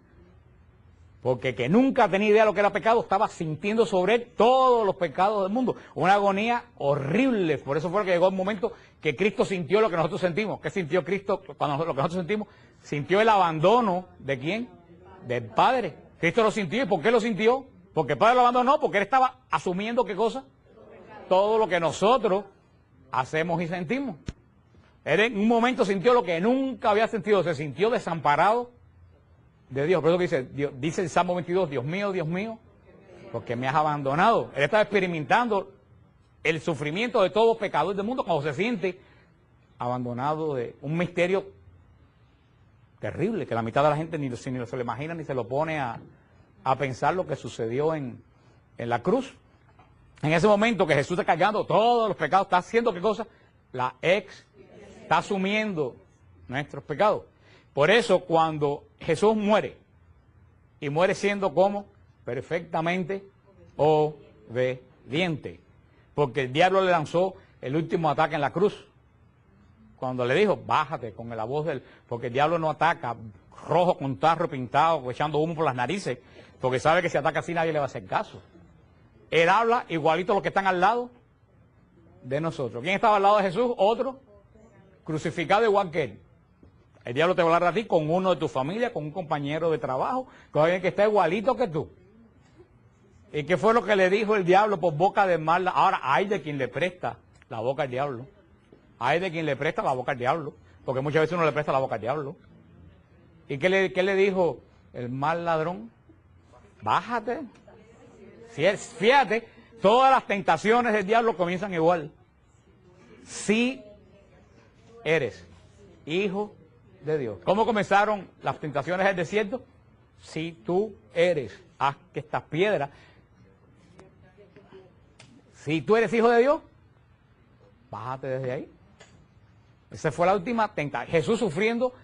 Porque que nunca tenía idea de lo que era pecado, estaba sintiendo sobre él todos los pecados del mundo. Una agonía horrible. Por eso fue que llegó el momento que Cristo sintió lo que nosotros sentimos. ¿Qué sintió Cristo cuando lo que nosotros sentimos? Sintió el abandono ¿de quién? Del Padre. Cristo lo sintió. ¿Y por qué lo sintió? Porque el Padre lo abandonó, porque él estaba asumiendo ¿qué cosa? Todo lo que nosotros hacemos y sentimos. Él en un momento sintió lo que nunca había sentido. Se sintió desamparado de Dios. Por eso que dice el Salmo 22, Dios mío, porque me has abandonado. Él estaba experimentando el sufrimiento de todo pecador del mundo cuando se siente abandonado de un misterio terrible, que la mitad de la gente ni se lo imagina ni se lo pone a pensar lo que sucedió en la cruz. En ese momento que Jesús está cargando todos los pecados, está haciendo ¿qué cosa? Está asumiendo nuestros pecados. Por eso cuando Jesús muere, y muere siendo como perfectamente obediente, porque el diablo le lanzó el último ataque en la cruz, cuando le dijo, bájate con la voz porque el diablo no ataca rojo con tarro pintado, echando humo por las narices, porque sabe que si ataca así nadie le va a hacer caso. Él habla igualito a los que están al lado de nosotros. ¿Quién estaba al lado de Jesús? Otro crucificado igual que él. El diablo te va a hablar a ti con uno de tu familia, con un compañero de trabajo, con alguien que está igualito que tú. ¿Y qué fue lo que le dijo el diablo por boca de mal? Ahora, hay de quien le presta la boca al diablo. Hay de quien le presta la boca al diablo. Porque muchas veces uno le presta la boca al diablo. ¿Y qué le dijo el mal ladrón? Bájate. Fíjate, todas las tentaciones del diablo comienzan igual. Si eres hijo de Dios. ¿Cómo comenzaron las tentaciones del desierto? Si tú eres, haz que estas piedras. Si tú eres hijo de Dios, bájate desde ahí. Esa fue la última tentación. Jesús sufriendo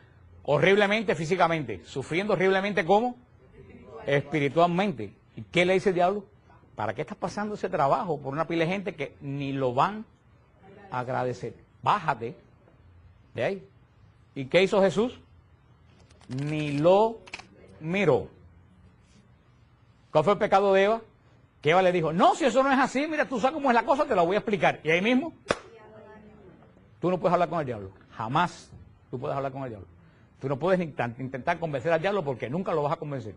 horriblemente físicamente. Sufriendo horriblemente ¿cómo? Espiritualmente. ¿Y qué le dice el diablo? ¿Para qué estás pasando ese trabajo por una pila de gente que ni lo van a agradecer? Bájate de ahí. ¿Y qué hizo Jesús? Ni lo miró. ¿Cuál fue el pecado de Eva? Que Eva le dijo, no, si eso no es así, mira, tú sabes cómo es la cosa, te la voy a explicar. Y ahí mismo, tú no puedes hablar con el diablo. Jamás tú puedes hablar con el diablo. Tú no puedes intentar convencer al diablo porque nunca lo vas a convencer.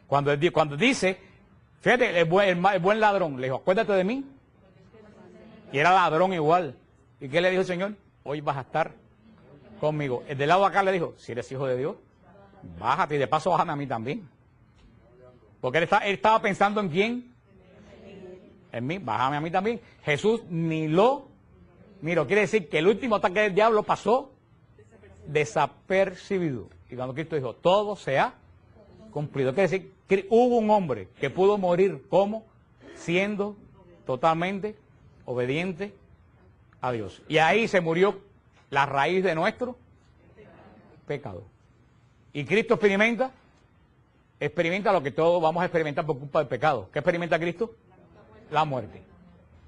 Cuando dice, fíjate, el buen ladrón, le dijo, acuérdate de mí. Y era ladrón igual. ¿Y qué le dijo el Señor? Hoy vas a estar conmigo. El del lado de acá le dijo, si eres hijo de Dios, bájate y de paso bájame a mí también. Porque él estaba pensando en quién. En mí, bájame a mí también. Jesús ni lo miró. Quiere decir que el último ataque del diablo pasó desapercibido. Y cuando Cristo dijo, todo se ha cumplido. Quiere decir que hubo un hombre que pudo morir como siendo totalmente obediente a Dios. Y ahí se murió la raíz de nuestro pecado. Y Cristo experimenta lo que todos vamos a experimentar por culpa del pecado. ¿Qué experimenta Cristo? La muerte.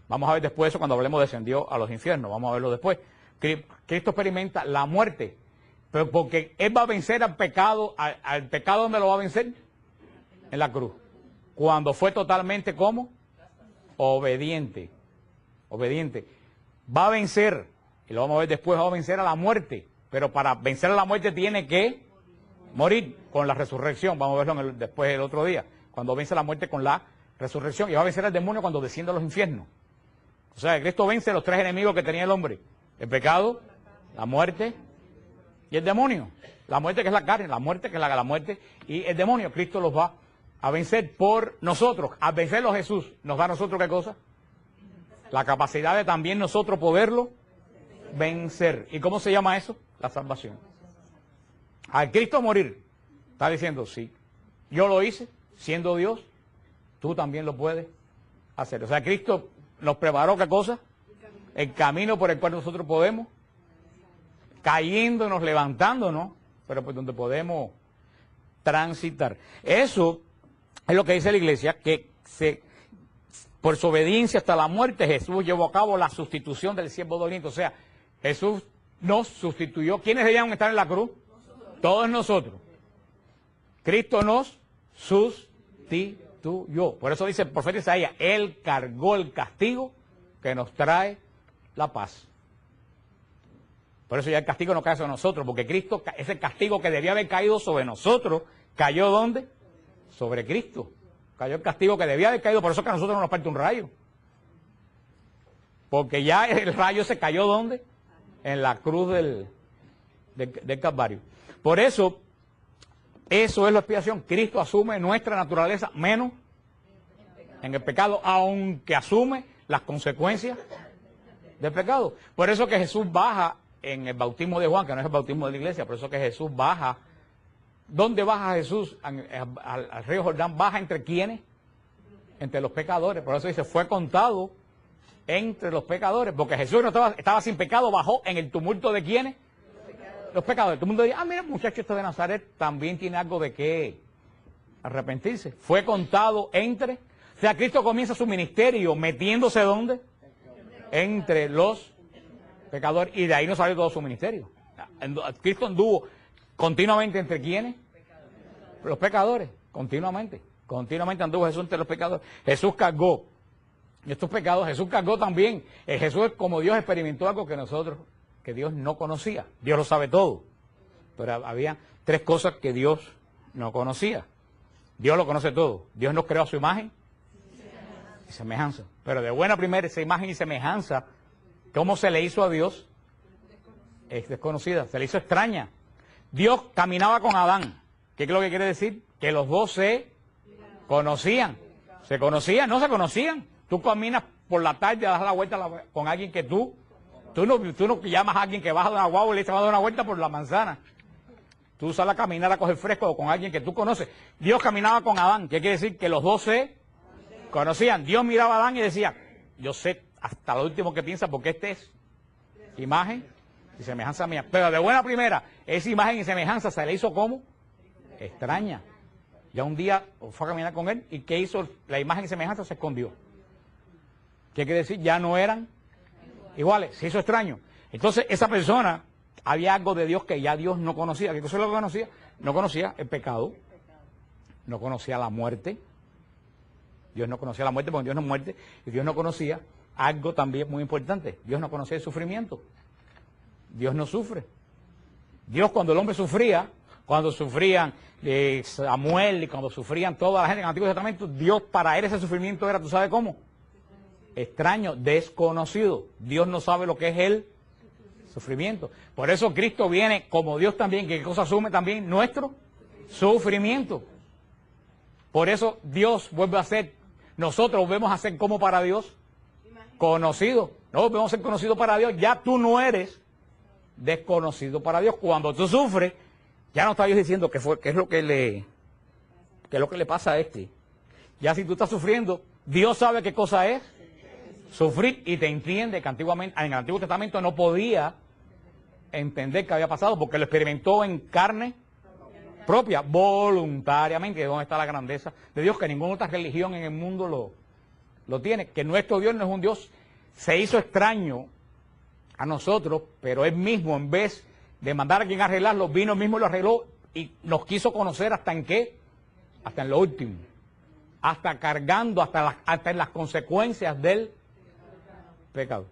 Vamos a ver después eso cuando hablemos descendió a los infiernos. Vamos a verlo después. Cristo experimenta la muerte. Pero porque Él va a vencer al pecado. ¿Al pecado dónde lo va a vencer? En la cruz. Cuando fue totalmente ¿cómo? Obediente. Obediente. Va a vencer, y lo vamos a ver después, va a vencer a la muerte. Pero para vencer a la muerte tiene que morir con la resurrección. Vamos a verlo después el otro día. Cuando vence la muerte con la resurrección. Y va a vencer al demonio cuando desciende a los infiernos. O sea, Cristo vence los tres enemigos que tenía el hombre. El pecado, la muerte y el demonio. La muerte que es la carne, la muerte que es la muerte y el demonio. Cristo los va a vencer por nosotros. Al vencerlo Jesús, ¿nos da a nosotros qué cosa? La capacidad de también nosotros poderlo vencer. ¿Y cómo se llama eso? La salvación. Al Cristo morir, está diciendo, sí, yo lo hice, siendo Dios, tú también lo puedes hacer. O sea, Cristo nos preparó, ¿qué cosa? El camino por el cual nosotros podemos, cayéndonos, levantándonos, pero pues donde podemos transitar. Eso es lo que dice la iglesia, que por su obediencia hasta la muerte Jesús llevó a cabo la sustitución del siervo doliente. O sea, Jesús nos sustituyó. ¿Quiénes debían estar en la cruz? Todos nosotros. Cristo nos sustituyó. Por eso dice el profeta Isaías, Él cargó el castigo que nos trae la paz. Por eso ya el castigo no cae sobre nosotros, porque Cristo, ese castigo que debía haber caído sobre nosotros, ¿cayó dónde? Sobre Cristo. Cayó el castigo que debía haber caído, por eso que a nosotros no nos parte un rayo. Porque ya el rayo se cayó ¿dónde? En la cruz del Calvario. Por eso, eso es la expiación. Cristo asume nuestra naturaleza menos en el pecado, aunque asume las consecuencias del pecado. Por eso que Jesús baja en el bautismo de Juan, que no es el bautismo de la iglesia, por eso que Jesús baja. ¿Dónde baja Jesús? Al río Jordán. ¿Baja entre quiénes? Entre los pecadores. Por eso dice, fue contado entre los pecadores. Porque Jesús no estaba sin pecado, bajó en el tumulto de quiénes? Los pecadores. Todo el mundo dice, mira, muchacho, este de Nazaret también tiene algo de qué arrepentirse. Fue contado entre. O sea, Cristo comienza su ministerio metiéndose ¿dónde? Entre los pecadores. Y de ahí no salió todo su ministerio. Cristo anduvo continuamente entre quiénes? Los pecadores, continuamente. Continuamente anduvo Jesús entre los pecadores. Jesús cargó estos pecados, Jesús cargó también. Jesús, como Dios, experimentó algo que Dios no conocía. Dios lo sabe todo. Pero había tres cosas que Dios no conocía. Dios lo conoce todo. Dios nos creó a su imagen y semejanza. Pero de buena primera, esa imagen y semejanza, ¿cómo se le hizo a Dios? Es desconocida, se le hizo extraña. Dios caminaba con Adán. ¿Qué es lo que quiere decir? Que los dos se conocían. ¿Se conocían? No se conocían. Tú caminas por la tarde, das la vuelta con alguien que tú no llamas a alguien que baja de una guagua y le dices, va a dar una vuelta por la manzana. Tú sales a caminar a coger fresco con alguien que tú conoces. Dios caminaba con Adán. ¿Qué quiere decir? Que los dos se conocían. Dios miraba a Adán y decía, yo sé hasta lo último que piensa porque este es imagen y semejanza mía. Pero de buena primera, esa imagen y semejanza se le hizo ¿cómo? Extraña. Ya un día fue a caminar con él y ¿qué hizo? La imagen y semejanza se escondió. ¿Qué quiere decir? Ya no eran iguales, se hizo extraño. Entonces esa persona, había algo de Dios que ya Dios no conocía. ¿Qué cosa es lo que conocía? No conocía el pecado, no conocía la muerte. Dios no conocía la muerte porque Dios no muerte. Y Dios no conocía algo también muy importante. Dios no conocía el sufrimiento. Dios no sufre. Dios cuando el hombre sufría, cuando sufrían Samuel y cuando sufrían toda la gente en el Antiguo Testamento, Dios para él ese sufrimiento era, ¿tú sabes cómo? Extraño, desconocido. Dios no sabe lo que es el Sufrimiento. Por eso Cristo viene como Dios también, que ¿qué cosa asume también? Nuestro sufrimiento. Por eso Dios vuelve a ser, nosotros volvemos a ser como para Dios, conocidos. No volvemos a ser conocidos para Dios, ya tú no eres desconocido para Dios. Cuando tú sufres, ya no está Dios diciendo qué es lo que le pasa a este. Ya si tú estás sufriendo, Dios sabe qué cosa es sufrir y te entiende que antiguamente, en el Antiguo Testamento no podía entender qué había pasado porque lo experimentó en carne propia, voluntariamente. ¿De dónde está la grandeza de Dios? Que ninguna otra religión en el mundo lo tiene. Que nuestro Dios no es un Dios, se hizo extraño a nosotros, pero Él mismo, en vez de mandar a quien arreglarlo, vino mismo y lo arregló y nos quiso conocer hasta en qué, hasta en lo último, hasta cargando, hasta en las consecuencias del pecado.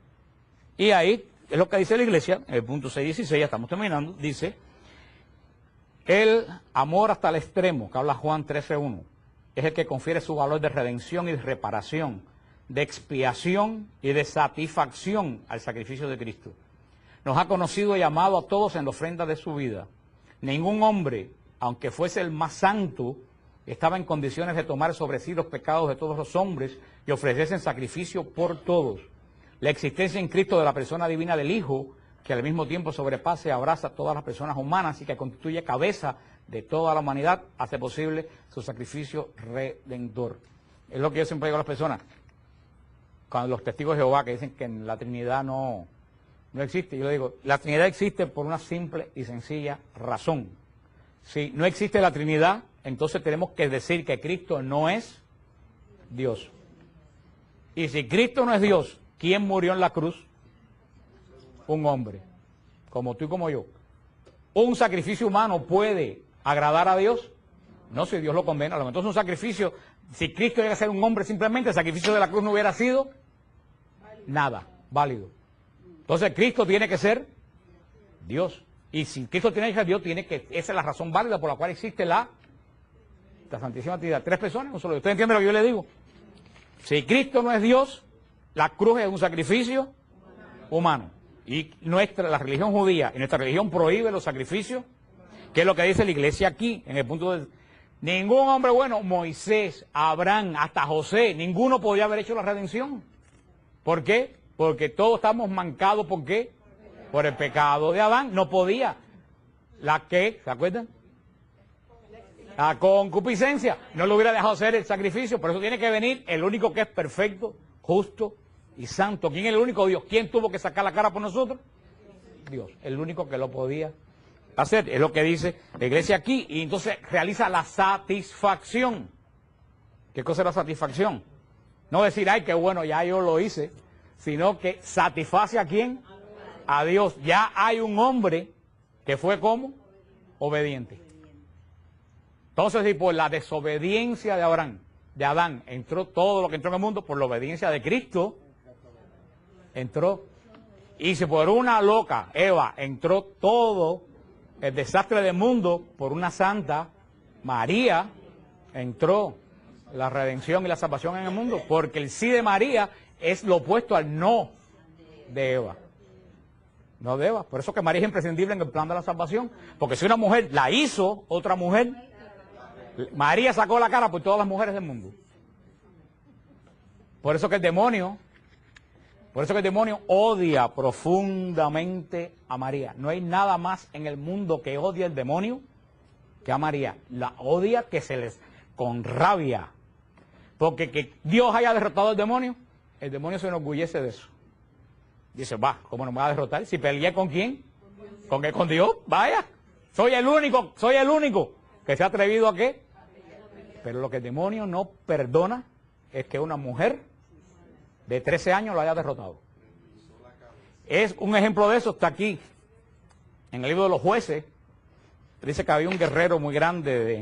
Y ahí es lo que dice la iglesia, en el punto 6:16, ya estamos terminando, dice, el amor hasta el extremo, que habla Juan 13:1, es el que confiere su valor de redención y de reparación, de expiación y de satisfacción al sacrificio de Cristo. Nos ha conocido y amado a todos en la ofrenda de su vida. Ningún hombre, aunque fuese el más santo, estaba en condiciones de tomar sobre sí los pecados de todos los hombres y ofrecerse en sacrificio por todos. La existencia en Cristo de la persona divina del Hijo, que al mismo tiempo sobrepasa y abraza a todas las personas humanas y que constituye cabeza de toda la humanidad, hace posible su sacrificio redentor. Es lo que yo siempre digo a las personas, cuando los testigos de Jehová que dicen que la Trinidad no existe, yo le digo, la Trinidad existe por una simple y sencilla razón. Si no existe la Trinidad, entonces tenemos que decir que Cristo no es Dios. Y si Cristo no es Dios, ¿quién murió en la cruz? Un hombre, como tú y como yo. ¿Un sacrificio humano puede agradar a Dios? No, si Dios lo condena. Entonces un sacrificio, si Cristo llega a ser un hombre simplemente, el sacrificio de la cruz no hubiera sido nada, válido. Entonces Cristo tiene que ser Dios. Y si Cristo tiene que ser Dios, esa es la razón válida por la cual existe la Santísima Trinidad. 3 personas, un solo Dios. ¿Usted entiende lo que yo le digo? Si Cristo no es Dios, la cruz es un sacrificio humano. Y la religión judía y nuestra religión prohíbe los sacrificios, que es lo que dice la iglesia aquí, en el punto de... Ningún hombre bueno, Moisés, Abraham, hasta José, ninguno podía haber hecho la redención. ¿Por qué? Porque todos estamos mancados, ¿por qué? Por el pecado de Adán. No podía. ¿Se acuerdan? La concupiscencia. No lo hubiera dejado hacer el sacrificio, por eso tiene que venir el único que es perfecto, justo y santo. ¿Quién es el único Dios? ¿Quién tuvo que sacar la cara por nosotros? Dios, el único que lo podía hacer. Es lo que dice la iglesia aquí. Y entonces realiza la satisfacción. ¿Qué cosa es la satisfacción? No decir, ay, qué bueno, ya yo lo hice, sino que satisface a quién? A Dios. Ya hay un hombre que fue como obediente. Entonces, si por la desobediencia de Adán, entró todo lo que entró en el mundo, por la obediencia de Cristo, entró. Y si por una loca, Eva, entró todo el desastre del mundo, por una santa, María, entró la redención y la salvación en el mundo, porque el sí de María es lo opuesto al no de Eva. No de Eva. Por eso que María es imprescindible en el plan de la salvación, porque si una mujer la hizo otra mujer, María sacó la cara por todas las mujeres del mundo. Por eso que el demonio odia profundamente a María. No hay nada más en el mundo que odie el demonio que a María. La odia con rabia. Porque que Dios haya derrotado al demonio, el demonio se enorgullece de eso. Dice, ¿cómo no me va a derrotar? Si peleé con quién, con Dios, vaya. Soy el único que se ha atrevido a qué. Pero lo que el demonio no perdona es que una mujer de 13 años lo haya derrotado. Es un ejemplo de eso, está aquí, en el libro de los Jueces. Dice que había un guerrero muy grande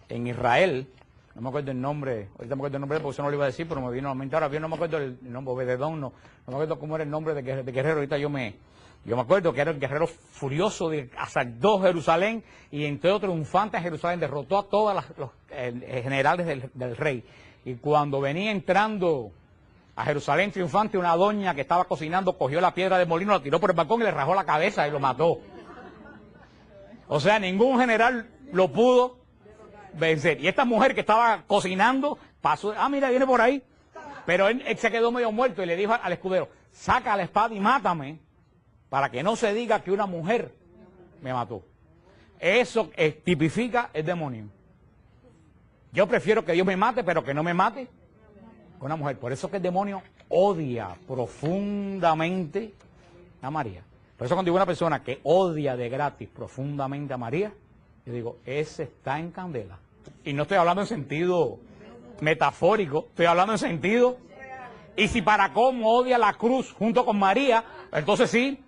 en Israel, no me acuerdo el nombre, ahorita me acuerdo el nombre porque eso no lo iba a decir, pero me vino a la mente ahora, no me acuerdo el nombre, Obededón, no me acuerdo cómo era el nombre de guerrero, ahorita yo me acuerdo que era el guerrero furioso, asaltó Jerusalén y entró triunfante en Jerusalén, derrotó a todos los generales del rey. Y cuando venía entrando a Jerusalén triunfante, una doña que estaba cocinando cogió la piedra de molino, la tiró por el balcón y le rajó la cabeza y lo mató. O sea, ningún general lo pudo vencer. Y esta mujer que estaba cocinando, pasó, mira, viene por ahí. Pero él se quedó medio muerto y le dijo al escudero, saca la espada y mátame, para que no se diga que una mujer me mató. Eso tipifica el demonio. Yo prefiero que Dios me mate, pero que no me mate una mujer. Por eso que el demonio odia profundamente a María. Por eso cuando digo una persona que odia de gratis profundamente a María, yo digo, ese está en candela. Y no estoy hablando en sentido metafórico, estoy hablando en sentido... Y si para cómo odia la cruz junto con María, entonces sí,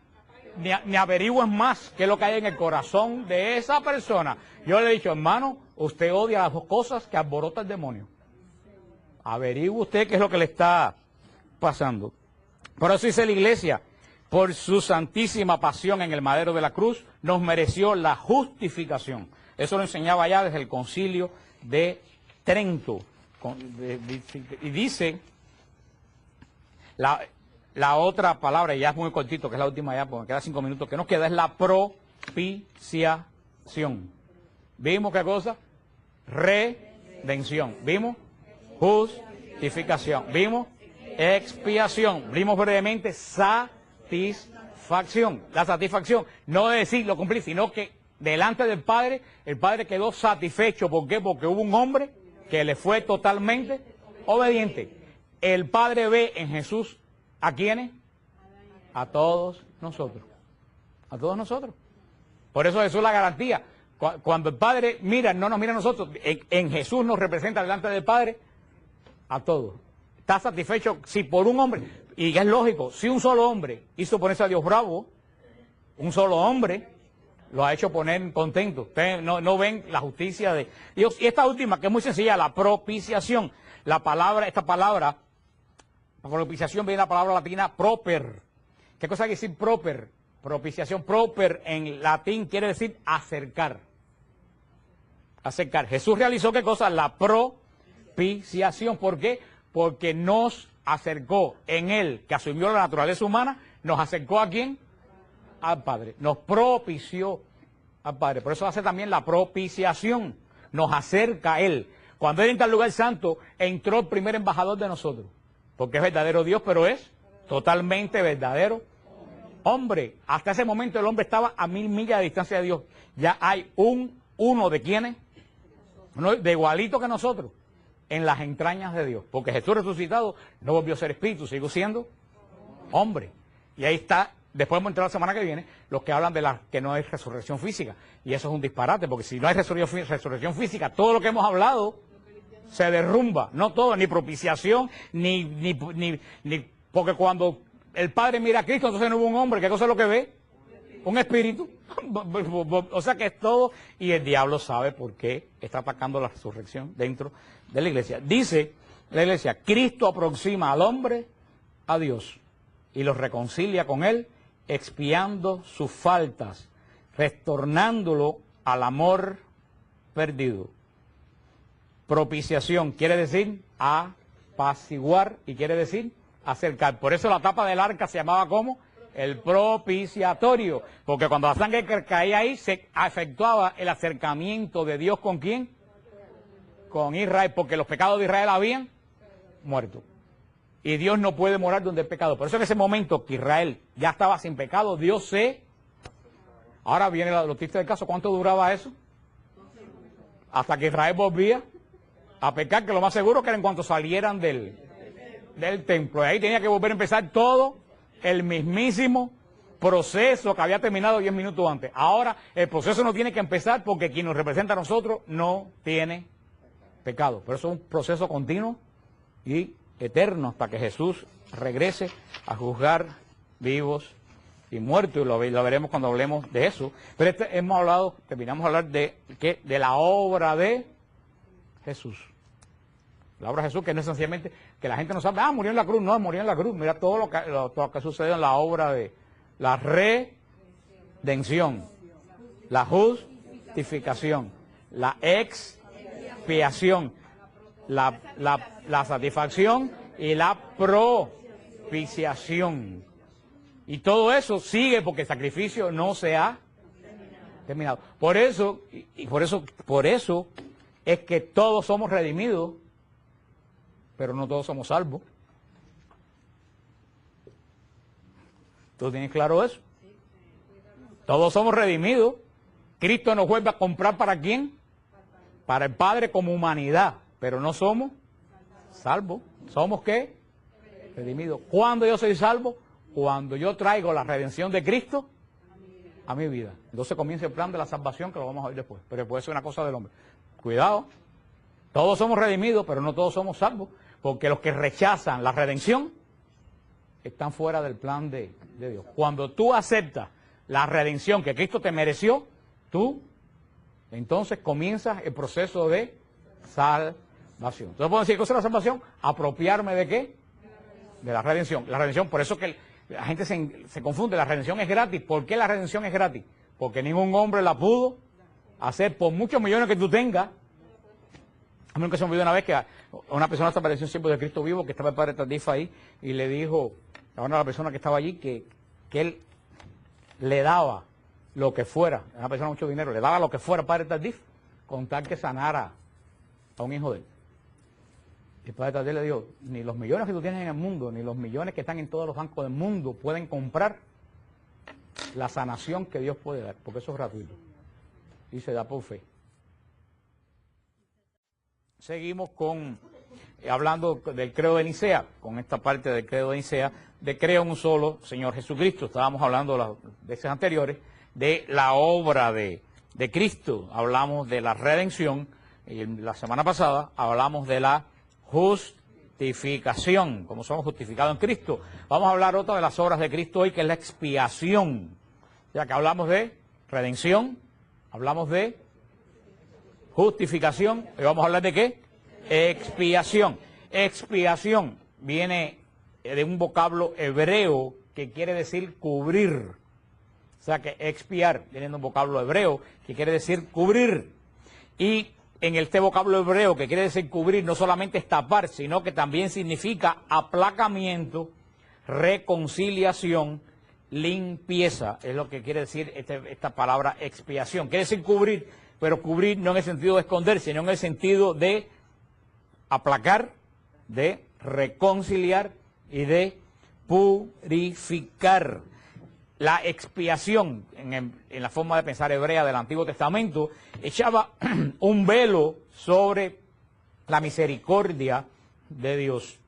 ni averigüen más qué es lo que hay en el corazón de esa persona. Yo le he dicho, hermano, usted odia las dos cosas que alborota el demonio. Averigüe usted qué es lo que le está pasando. Por eso dice la iglesia, por su santísima pasión en el madero de la cruz, nos mereció la justificación. Eso lo enseñaba ya desde el concilio de Trento. Y dice... La otra palabra, y ya es muy cortito, que es la última ya, porque me quedan 5 minutos, que nos queda, es la propiciación. ¿Vimos qué cosa? Redención. ¿Vimos? Justificación. ¿Vimos? Expiación. Vimos brevemente satisfacción. La satisfacción, no de decir lo cumplí, sino que delante del Padre, el Padre quedó satisfecho. ¿Por qué? Porque hubo un hombre que le fue totalmente obediente. El Padre ve en Jesús, ¿a quiénes? A todos nosotros. A todos nosotros. Por eso Jesús es la garantía. Cuando el Padre mira, no nos mira a nosotros, en Jesús nos representa delante del Padre a todos. Está satisfecho si por un hombre, y es lógico, si un solo hombre hizo ponerse a Dios bravo, un solo hombre lo ha hecho poner contento. Ustedes no ven la justicia de Dios. Y esta última, que es muy sencilla, la propiciación. Esta palabra, propiciación, viene la palabra latina proper. ¿Qué cosa quiere decir proper? Propiciación. Proper en latín quiere decir acercar. Acercar. Jesús realizó ¿qué cosa? La propiciación. ¿Por qué? Porque nos acercó en Él, que asumió la naturaleza humana, nos acercó ¿a quién? Al Padre. Nos propició al Padre. Por eso hace también la propiciación. Nos acerca a Él. Cuando Él entra al lugar santo, entró el primer embajador de nosotros. Porque es verdadero Dios, pero es totalmente verdadero hombre. Hasta ese momento el hombre estaba a 1000 millas de distancia de Dios. Ya hay uno de quienes, uno de igualito que nosotros, en las entrañas de Dios. Porque Jesús resucitado no volvió a ser espíritu, siguió siendo hombre. Y ahí está, después vamos a entrar la semana que viene, los que hablan de que no hay resurrección física. Y eso es un disparate, porque si no hay resurrección física, todo lo que hemos hablado se derrumba, no todo, ni propiciación, ni porque cuando el Padre mira a Cristo, entonces no hubo un hombre, ¿qué cosa es lo que ve? Un espíritu. O sea que es todo, y el diablo sabe por qué está atacando la resurrección dentro de la iglesia. Dice la iglesia, Cristo aproxima al hombre a Dios y los reconcilia con Él, expiando sus faltas, retornándolo al amor perdido. Propiciación quiere decir apaciguar y quiere decir acercar. Por eso la tapa del arca se llamaba como el propiciatorio, porque cuando la sangre caía ahí se efectuaba el acercamiento de Dios ¿con quién? Con Israel, porque los pecados de Israel habían muerto. Y Dios no puede morar donde hay pecado. Por eso en ese momento que Israel ya estaba sin pecado, Dios se... Ahora viene lo triste del caso, ¿cuánto duraba eso? Hasta que Israel volvía a pecar, que lo más seguro que era en cuanto salieran del templo. Y ahí tenía que volver a empezar todo el mismísimo proceso que había terminado 10 minutos antes. Ahora el proceso no tiene que empezar porque quien nos representa a nosotros no tiene pecado. Pero eso es un proceso continuo y eterno hasta que Jesús regrese a juzgar vivos y muertos. Y lo veremos cuando hablemos de eso. Pero terminamos de hablar de la obra de Jesús. La obra de Jesús, que no es sencillamente que la gente no sabe, murió en la cruz. No, murió en la cruz. Mira todo lo que sucedió en la obra de la redención, la justificación, la expiación, la satisfacción y la propiciación. Y todo eso sigue porque el sacrificio no se ha terminado. Por eso es que todos somos redimidos, pero no todos somos salvos. ¿Tú tienes claro eso? Todos somos redimidos. Cristo nos vuelve a comprar ¿para quién? Para el Padre como humanidad, pero no somos salvos. ¿Somos qué? Redimidos. ¿Cuándo yo soy salvo? Cuando yo traigo la redención de Cristo a mi vida. Entonces comienza el plan de la salvación, que lo vamos a ver después. Pero puede ser una cosa del hombre. Cuidado. Todos somos redimidos, pero no todos somos salvos. Porque los que rechazan la redención están fuera del plan de Dios. Cuando tú aceptas la redención que Cristo te mereció, tú entonces comienzas el proceso de salvación. Entonces podemos decir, ¿qué es la salvación? Apropiarme ¿de qué? De la redención. La redención, por eso que la gente se confunde, la redención es gratis. ¿Por qué la redención es gratis? Porque ningún hombre la pudo hacer por muchos millones que tú tengas. A mí nunca se me olvidó una vez que una persona se apareció en tiempo de Cristo vivo, que estaba el padre Tardif ahí, y le dijo a una persona que estaba allí que él le daba lo que fuera, una persona con mucho dinero, le daba lo que fuera al padre Tardif, con tal que sanara a un hijo de él. Y el padre Tardif le dijo, ni los millones que tú tienes en el mundo, ni los millones que están en todos los bancos del mundo pueden comprar la sanación que Dios puede dar, porque eso es gratuito. Y se da por fe. Seguimos hablando del credo de Nicea, con esta parte del credo de Nicea, de creo en un solo Señor Jesucristo. Estábamos hablando las veces anteriores de la obra de Cristo. Hablamos de la redención, y la semana pasada hablamos de la justificación, como somos justificados en Cristo. Vamos a hablar otra de las obras de Cristo hoy, que es la expiación. Ya que hablamos de redención, hablamos de justificación, y vamos a hablar de ¿qué? Expiación. Expiación viene de un vocablo hebreo que quiere decir cubrir. O sea que expiar viene de un vocablo hebreo que quiere decir cubrir. Y en este vocablo hebreo que quiere decir cubrir no solamente es tapar, sino que también significa aplacamiento, reconciliación, limpieza. Es lo que quiere decir esta palabra expiación. Quiere decir cubrir, pero cubrir no en el sentido de esconder, sino en el sentido de aplacar, de reconciliar y de purificar. La expiación, en la forma de pensar hebrea del Antiguo Testamento, echaba un velo sobre la misericordia de Dios.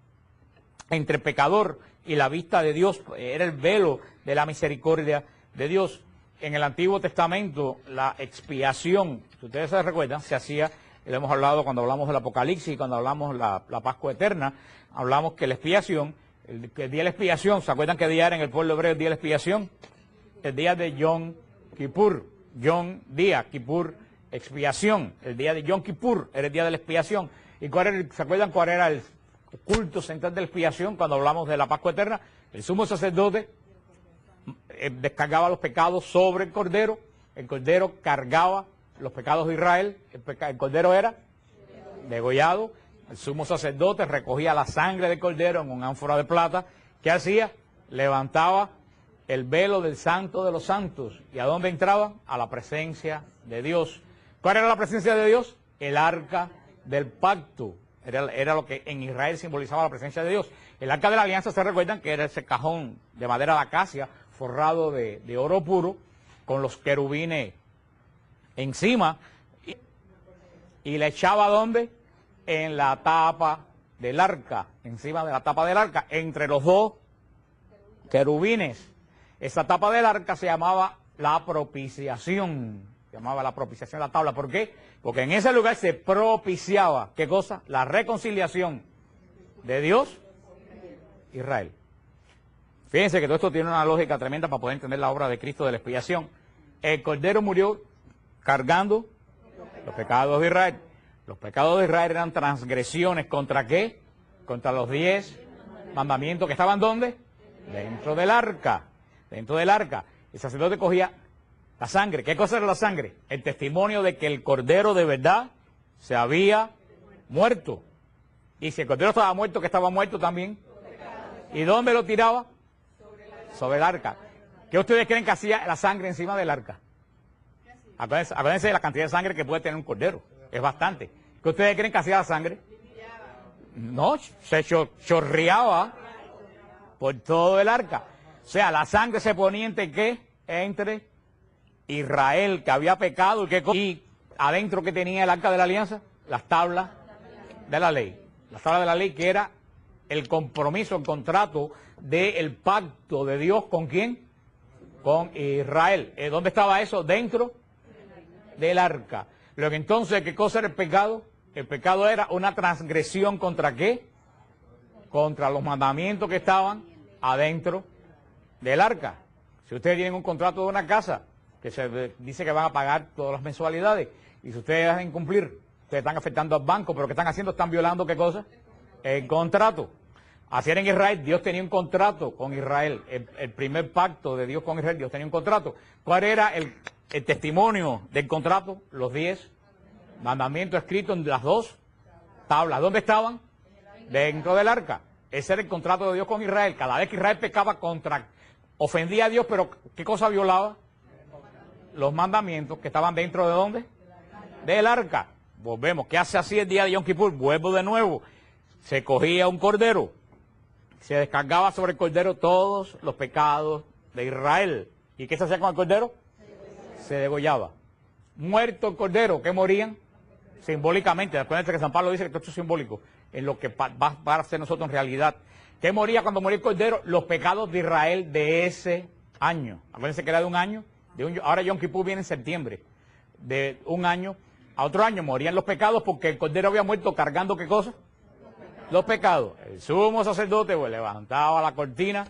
Entre el pecador y la vista de Dios, era el velo de la misericordia de Dios. En el Antiguo Testamento, la expiación, si ustedes se recuerdan, se hacía, y lo hemos hablado cuando hablamos del Apocalipsis, cuando hablamos de la Pascua Eterna, hablamos que la expiación, el día de la expiación, ¿se acuerdan qué día era en el pueblo hebreo el día de la expiación? El día de Yom Kippur, día, Kippur, expiación. El día de Yom Kippur era el día de la expiación. ¿Y se acuerdan cuál era el culto central de la expiación cuando hablamos de la Pascua Eterna? El sumo sacerdote descargaba los pecados sobre el cordero cargaba los pecados de Israel, el cordero era degollado, el sumo sacerdote recogía la sangre del cordero en un ánfora de plata. ¿Qué hacía? Levantaba el velo del Santo de los Santos. ¿Y a dónde entraba? A la presencia de Dios. ¿Cuál era la presencia de Dios? El arca del pacto. Era lo que en Israel simbolizaba la presencia de Dios. El arca de la alianza, ¿se recuerdan? Que era ese cajón de madera de acacia forrado de oro puro, con los querubines encima, y le echaba ¿dónde? En la tapa del arca, encima de la tapa del arca, entre los dos querubines. Esa tapa del arca se llamaba la propiciación, de la tabla. ¿Por qué? Porque en ese lugar se propiciaba, ¿qué cosa? La reconciliación de Dios, Israel. Fíjense que todo esto tiene una lógica tremenda para poder entender la obra de Cristo de la expiación. El Cordero murió cargando los pecados de Israel. Los pecados de Israel eran transgresiones ¿contra qué? Contra los 10 mandamientos que estaban ¿dónde? Dentro del arca. Dentro del arca. El sacerdote cogía la sangre. ¿Qué cosa era la sangre? El testimonio de que el Cordero de verdad se había muerto. Y si el cordero estaba muerto, que estaba muerto también. ¿Y dónde lo tiraba? Sobre el arca. ¿Qué ustedes creen que hacía la sangre encima del arca? Acuérdense de la cantidad de sangre que puede tener un cordero. Es bastante. ¿Qué ustedes creen que hacía la sangre? No, se chorreaba por todo el arca. O sea, la sangre se ponía entre ¿qué? Entre Israel, que había pecado, y adentro que tenía el arca de la alianza, las tablas de la ley. Las tablas de la ley, que era el compromiso, el contrato del pacto de Dios, ¿con quién? Con Israel. ¿Dónde estaba eso? Dentro del arca. Lo que entonces, ¿qué cosa era el pecado? El pecado era una transgresión ¿contra qué? Contra los mandamientos que estaban adentro del arca. Si ustedes tienen un contrato de una casa que se dice que van a pagar todas las mensualidades, y si ustedes dejan cumplir, ustedes están afectando al banco, pero ¿qué están haciendo? Están violando ¿qué cosa? El contrato. Así era en Israel. Dios tenía un contrato con Israel. El primer pacto de Dios con Israel, Dios tenía un contrato. ¿Cuál era el testimonio del contrato? Los 10 mandamientos escritos en las 2 tablas. ¿Dónde estaban? Dentro del arca. Ese era el contrato de Dios con Israel. Cada vez que Israel pecaba ofendía a Dios, pero ¿qué cosa violaba? Los mandamientos que estaban dentro de ¿dónde? Del arca. Volvemos. ¿Qué hace así el día de Yom Kippur? Vuelvo de nuevo. Se cogía un cordero. Se descargaba sobre el cordero todos los pecados de Israel. ¿Y qué se hacía con el cordero? Se degollaba. Muerto el cordero, ¿qué morían? Simbólicamente. Acuérdense que San Pablo dice que todo esto es simbólico, en lo que va a ser nosotros en realidad. ¿Qué moría cuando moría el cordero? Los pecados de Israel de ese año. Acuérdense que era de un año. Ahora Yom Kippur viene en septiembre. De un año a otro año morían los pecados porque el cordero había muerto cargando ¿qué cosa? Los pecados. El sumo sacerdote pues levantaba la cortina.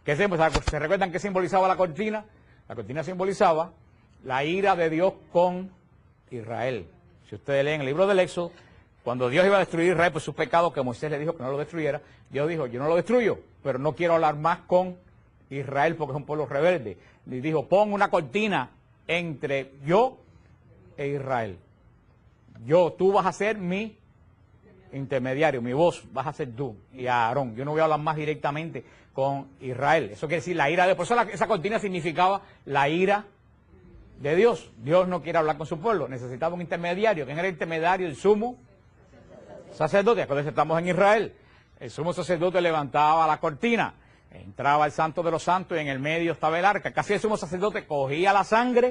¿Se recuerdan qué simbolizaba la cortina? La cortina simbolizaba la ira de Dios con Israel. Si ustedes leen el libro del Éxodo, cuando Dios iba a destruir Israel por sus pecados, que Moisés le dijo que no lo destruyera, Dios dijo, yo no lo destruyo, pero no quiero hablar más con Israel porque es un pueblo rebelde. Y dijo, pon una cortina entre yo e Israel. Tú vas a ser mi intermediario, mi voz vas a ser tú y a Aarón. Yo no voy a hablar más directamente con Israel. Eso quiere decir la ira de Dios. Por eso esa cortina significaba la ira de Dios. Dios no quiere hablar con su pueblo. Necesitaba un intermediario. ¿Quién era el intermediario? El sumo sacerdote. Acuérdense, estamos en Israel. El sumo sacerdote levantaba la cortina. Entraba el santo de los santos y en el medio estaba el arca. Casi el sumo sacerdote cogía la sangre